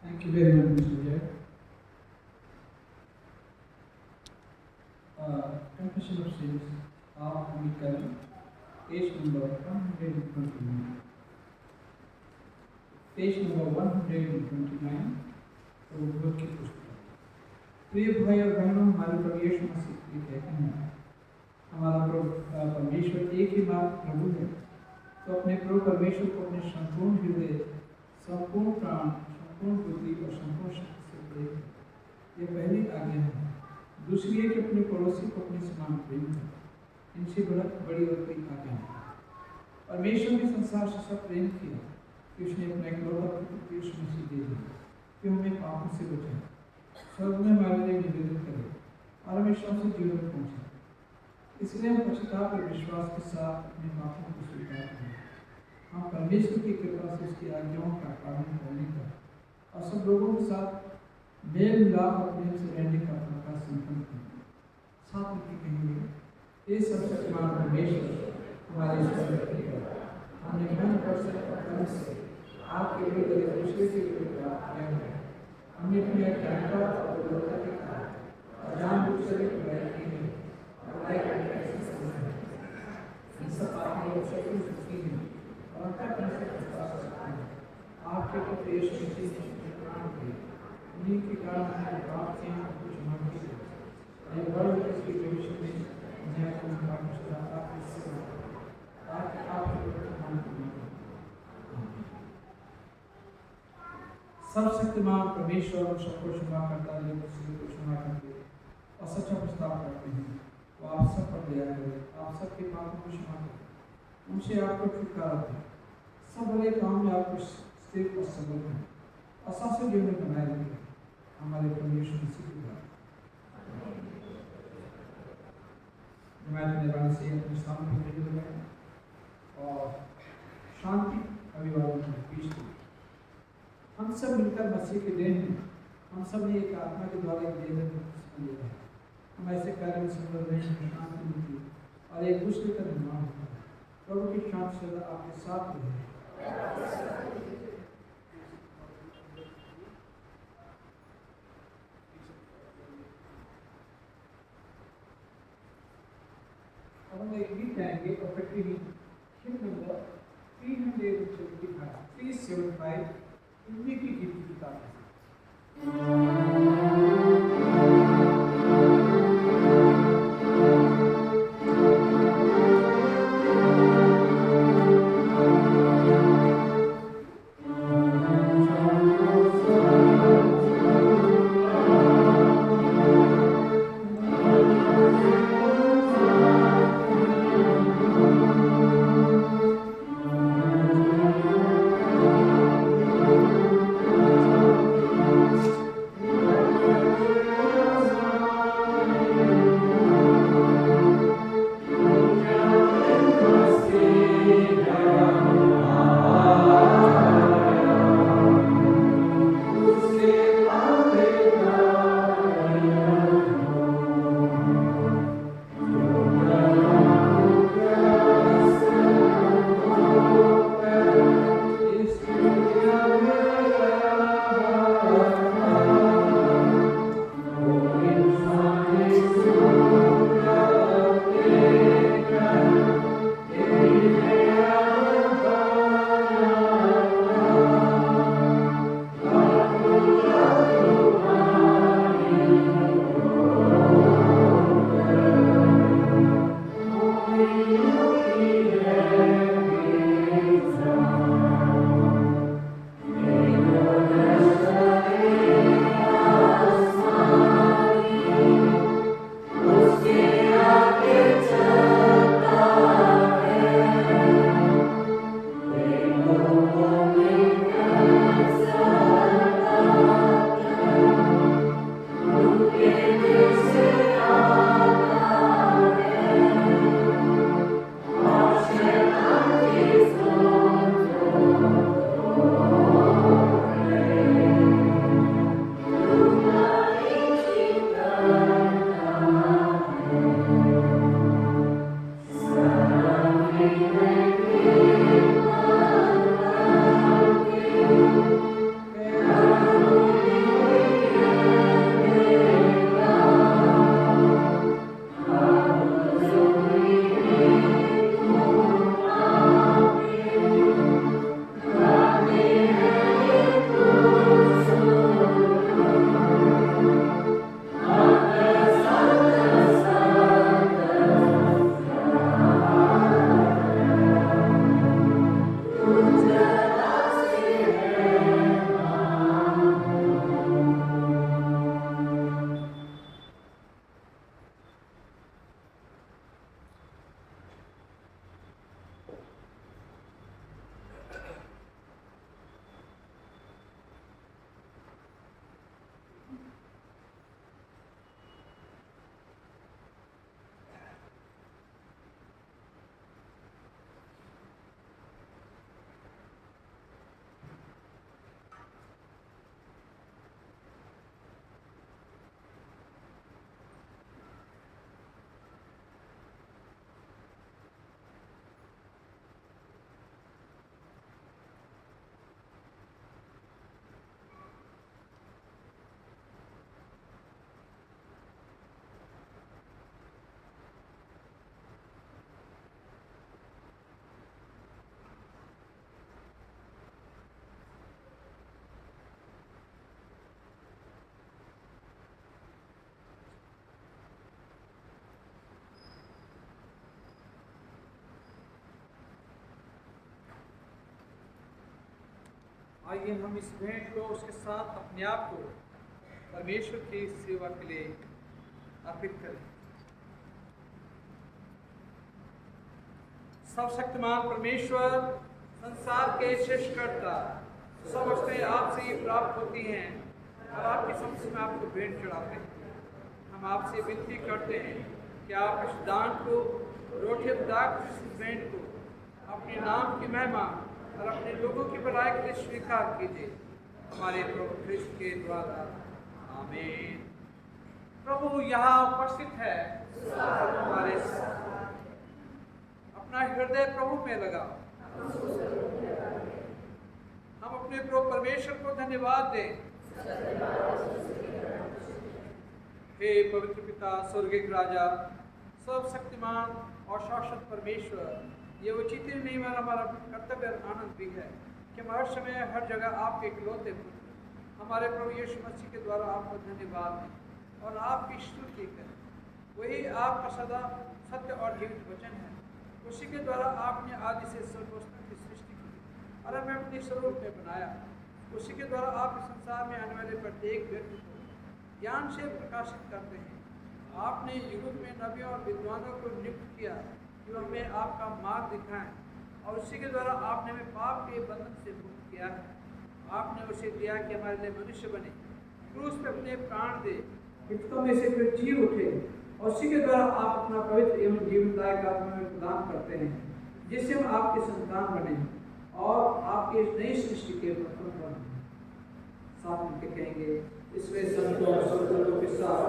Thank you very much, Mr. Jack. Confession of sins, आप हमें करें, पेज नंबर 129। पेज नंबर 129 प्रभु की पुस्तक। प्रिय भाई और बहनों, हमारे प्रभु यीशु मसीह कहते हैं, हमारा प्रभु परमेश्वर एक ही मात्र प्रभु है, तो अपने प्रभु परमेश्वर को अपने संपूर्ण हृदय, संपूर्ण प्राण, संपूर्ण बुद्धि और संपूर्ण शक्ति से प्रेम करें। यह पहली आज्ञा है। दूसरी है कि अपने पड़ोसी को अपने समान प्रेम करें। इनसे बड़ी और कोई आज्ञा है। परमेश्वर ने संसार से सब प्रेम किया कि उसने अपना इकलौता पुत्र यीशु मसीह दे दिया कि हमें पापों से बचाए, स्वर्ग में हमारे लिए निवेदन करे और हमें से जीवन में पहुँचे। इसलिए हम पश्चाताप और विश्वास के साथ अपने पापों को स्वीकार करें। हम परमेश्वर की कृपा से उसकी आज्ञाओं का पालन करने का और सब लोगों के साथ मेल मिलाप और प्रेम से रहने का प्रकाश संपन्न करें। साथ में कहेंगे, ये सर्वशक्तिमान परमेश्वर हमारे हमने मन कर से आपके विरुद्ध एक दूसरे के विरुद्ध प्राप्त किया है। हमने अपनी अज्ञानता और दुर्बलता के कारण जानबूझ कर बुराई की है, बुराई करने का ऐसा समय है। इन सब बातें और शक्ति सुखी हैं और करने से पछता सकते हैं। आपके पुत्र यीशु मसीह ने प्राण दिए, उन्हीं के कारण हमारे पाप से हमको क्षमा की है। ये वर्ग इसके भविष्य में न्याय का पश्चाताप इससे ताकि आप सर्वशक्तिमान परमेश्वर और सबको क्षमा करता है, को क्षमा करते और सच्चा प्रस्ताव करते हैं। वो आप सब पर दया करें, आप सबके पापों को क्षमा करें, उनसे आपको छुटकारा दें, सब बड़े काम में आपको स्थिर और सबल करें और सबसे जीवन बनाए रखें। हमारे परमेश्वर मसीह की बात मैं निर्वाण से अपने सामने भेज दूँगा। और शांति अभिवादन की पीछ दी। हम सब मिलकर मसीह के देह हैं, हम सब ने एक आत्मा के द्वारा एक देह में लिया है। हम ऐसे कार्य में संलग्न रहे हैं, शांति मिलती और एक दूसरे का निर्माण होता है। प्रभु की शांति सदा आपके साथ रहे। अब हम एक गीत गाएंगे और हिम नंबर 375 हिंदी की गीत की किताब है। आइए हम इस भेंट को उसके साथ अपने आप को परमेश्वर की सेवा के लिए अर्पित करें। सर्वशक्तिमान परमेश्वर, संसार के सृष्टिकर्ता, सब वस्तुएं आपसे ही प्राप्त होती हैं और आपकी समक्ष में आपको भेंट चढ़ाते हैं। हम आपसे विनती करते हैं कि आप इस दान को, रोटी दाग भेंट को अपने नाम की महिमा और अपने लोगों की भलाई के लिए स्वीकार कीजिए हमारे प्रभु ख्रिस्त के द्वारा। आमीन। प्रभु यहाँ उपस्थित है। हमारे अपना हृदय प्रभु में लगाओ। हम अपने प्रभु परमेश्वर को धन्यवाद दें। हे पवित्र पिता, स्वर्गीय राजा, सर्वशक्तिमान और शाश्वत परमेश्वर, ये उचित ही नहीं हमारा कर्तव्य और आनंद भी है कि हम हर समय हर जगह आपके इकलौते पुत्र हमारे प्रभु यीशु मसीह के द्वारा आपको धन्यवाद दें और आपकी स्तुति करें। वही आपका सदा सत्य और जीवित वचन है। उसी के द्वारा आपने आदि से सर्व वस्तुओं की सृष्टि की और हमें अपने स्वरूप में बनाया। उसी के द्वारा आप इस संसार में आने वाले प्रत्येक व्यक्ति को ज्ञान से प्रकाशित करते हैं। आपने युग में नबियों और विद्वानों को नियुक्त किया कि वो हमें आपका मार्ग दिखाएं और उसी के द्वारा आपने हमें पाप के बंधन से मुक्त किया है। आपने उसे दिया कि हमारे लिए मनुष्य बने, क्रूस पे अपने प्राण दे, मृतकों में से फिर जी उठे और उसी के द्वारा आप अपना पवित्र एवं जीवनदायक आत्मा में प्रदान करते हैं, जिससे हम आपके संतान बने और आपके इस नई सृष्टि के प्रथम बने। साथ मिलकर कहेंगे, इसमें संतों और संतों के साथ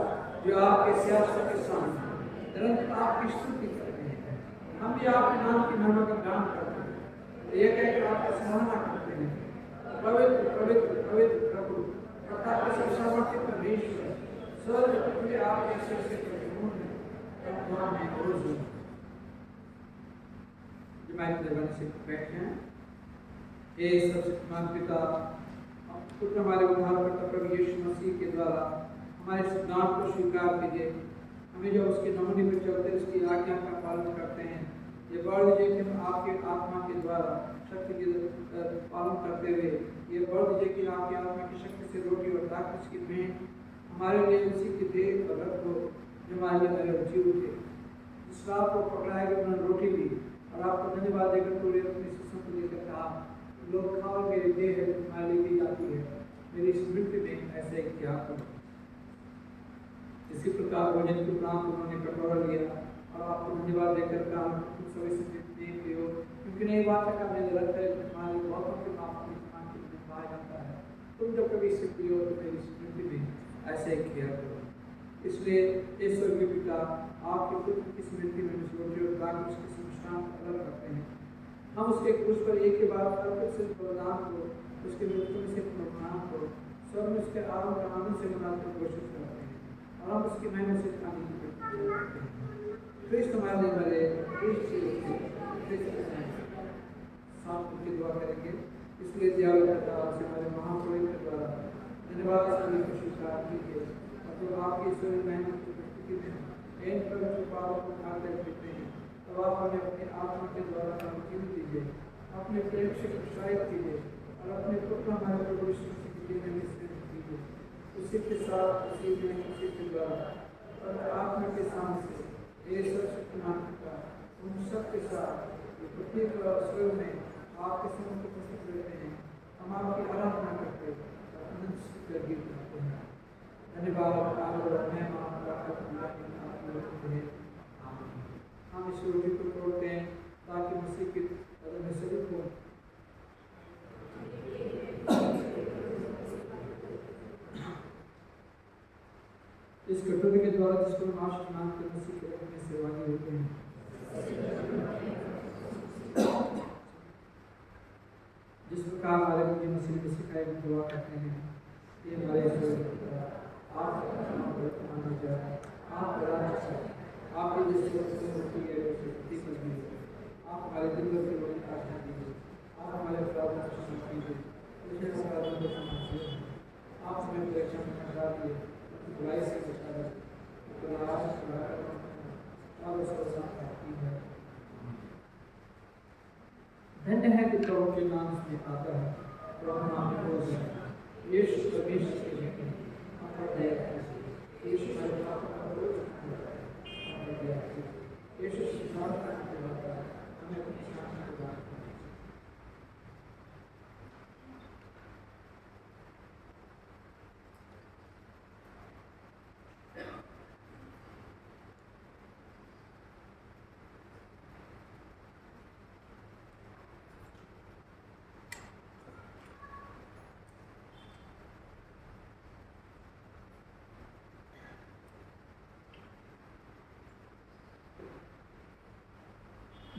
जो आपके सियासत के सामने निरंतर आपकी स्तुति करते हैं। हम भी आपके नाम की महिमा का गान करते हैं। ये कहकर आपकी सराहना करते हैं, पवित्र पवित्र पवित्र प्रभु अर्थात के सर्वसामर्थ्य परमेश्वर, स्वर्ग पृथ्वी आपके सिर से परिपूर्ण है। से बैठे हैं। हे सर्वशक्तिमान पिता, पुत्र हमारे उद्धारकर्ता प्रभु यीशु मसीह के द्वारा हमारे इस नाम को स्वीकार कीजिए। हमें जो उसके नमूने पर चलते उसकी आज्ञा का पालन करते हैं, ये वर दीजिए कि हम आपके आत्मा के द्वारा शक्ति के पालन करते हुए ये वर दीजिए कि आपकी आत्मा की शक्ति से रोटी और ताकत की भेंट हमारे लिए उसी की देह और रख दो जो हमारे लिए मेरे जी उठे। जिस रात को पकड़ाया गया उन्होंने रोटी ली और आपको धन्यवाद देकर पूरे अपने शिष्यों को लेकर कहा, लोग खाओ, मेरी देह तुम्हारे लिए दी जाती है, मेरी स्मृति में ऐसे क्या करो। इसी प्रकार भोजन के उपरांत उन्होंने कटोरा लिया और आपको धन्यवाद देकर कहा, तुम सभी से नहीं पियो, क्योंकि नई बात का मैंने रखा है तुम्हारे बहुतों के नाम अपने समान के लिए पाया जाता है। तुम जब कभी इसे पियो तो मेरी स्मृति में ऐसे किया करो। इसलिए ईश्वर के पिता आपके पुत्र की स्मृति में रोटी और दाग उसके संस्कार अलग करते हैं। हम उसके क्रूस पर एक के बाद अर्पित सिर्फ बलिदान को, उसके मृत्यु में से पुनरुत्थान को, स्वर्ग में उसके आरंभ का आनंद से मनाने की कोशिश करते हैं और हम उसकी महिमा से आने की कोशिश करते हैं। क्रिस्त हमारे लिए मरे, क्रिस्त साथ की दुआ करेंगे। इसलिए दयालु पिता से हमारे महापुरोहित के द्वारा धन्यवाद सभी को स्वीकार कीजिए और जो आपकी ईश्वरीय महिमा की उपस्थिति में इन पवित्र पापों को खाते पीते हैं, तो आप हमें अपने आत्मा के द्वारा जीवन दीजिए, अपने प्रेम से उत्साहित कीजिए और अपने पुत्र हमारे प्रभु यीशु मसीह के लिए मिश्रित कीजिए। उसी के साथ उसी में उसी के द्वारा और आत्मा के सामने ये सर्वशक्तिमान पिता उन सब के साथ पृथ्वी पर और स्वर्ग में आपके सम्मुख उपस्थित रहते हैं। हम आपकी आराधना करते अनंत स्तुति गीत गाते हैं। धन्यवाद और महिमा हम इस रोटी को तोड़ते हैं ताकि मसीह के कदम में सभी को इस कटोरे के द्वारा जिसको नाश नाम के मसीह के रक्त में सेवानी होते हैं। जिस प्रकार हमारे मुझे मसीह ने सिखाया कि दुआ करते हैं, ये हमारे आप माना जाए, आप आपकी जैसे होती है वैसे कर दीजिए, आप हमारे दिल में केवल प्रार्थना कीजिए, आप हमारे प्रार्थना को सुन कीजिए, आप हमें परीक्षा में हटा दिए, बुराई से बचा रहे, और है। धन्य है कि प्रभु के नाम से आता है, प्रभु नाम में यीशु परमेश्वर के लिए यीशु यीशु सुधार करने वाला हमें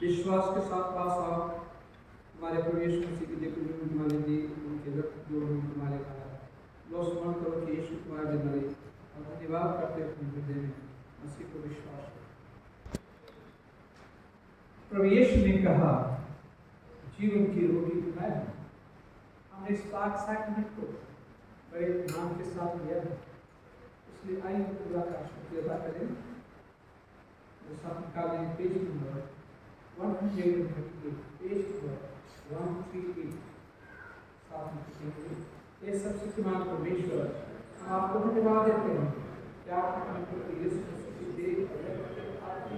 विश्वास के साथ पास आओ। हमारे प्रभु यीशु मसीह की देखो जो तुम्हारे दी उनके रक्त जो तुम्हारे खाया लो स्मरण करो कि यीशु तुम्हारे लिए मरे और धन्यवाद करते अपने हृदय में मसीह को विश्वास करो। प्रभु यीशु ने कहा जीवन की रोटी तो मैं हूं। हमने इस पाक सैक्रेमेंट को बड़े ध्यान के साथ लिया है, इसलिए आइए खुदा का शुक्रिया अदा करें। साथ निकालें पेज नंबर 138, पेज नंबर 138 साथ में ये सब शक्तिमान परमेश्वर हम आपको धन्यवाद देते हैं कि आपने हमें प्रभु यीशु मसीह की देह आपकी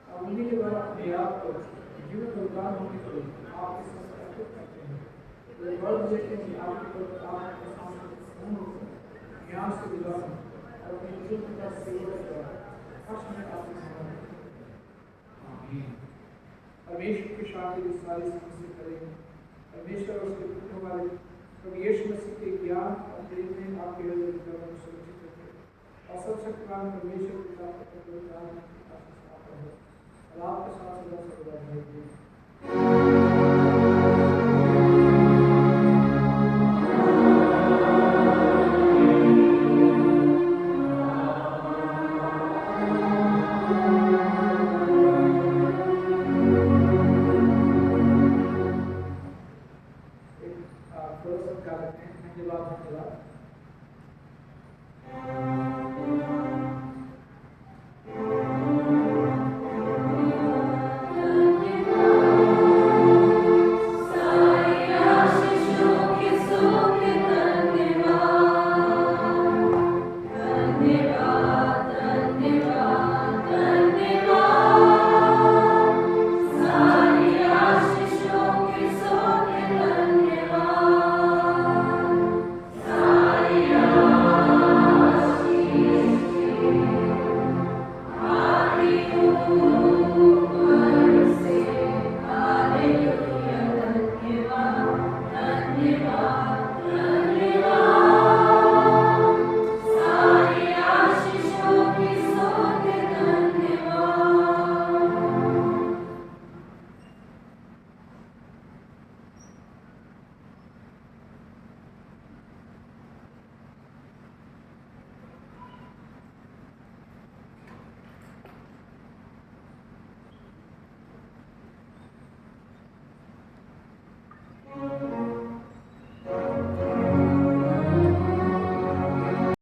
और उन्हीं के द्वारा अपने आप को जीवन उद्धार होने को आपके साथ अर्पित करते हैं। तो वर्द देते हैं आपके सामने ज्ञान से विद्वान और अपनी जीवन का सेवा द्वारा परमेश्वर की शांति की सारी समस्या करेंगे। परमेश्वर उसके पुत्र वाले प्रभु यीशु मसीह के ज्ञान और प्रेम में आपके हृदय को सुरक्षित रखें और सब शक्तिमान परमेश्वर के साथ और आपके साथ सदा सर्वदा रहें। धन्यवाद।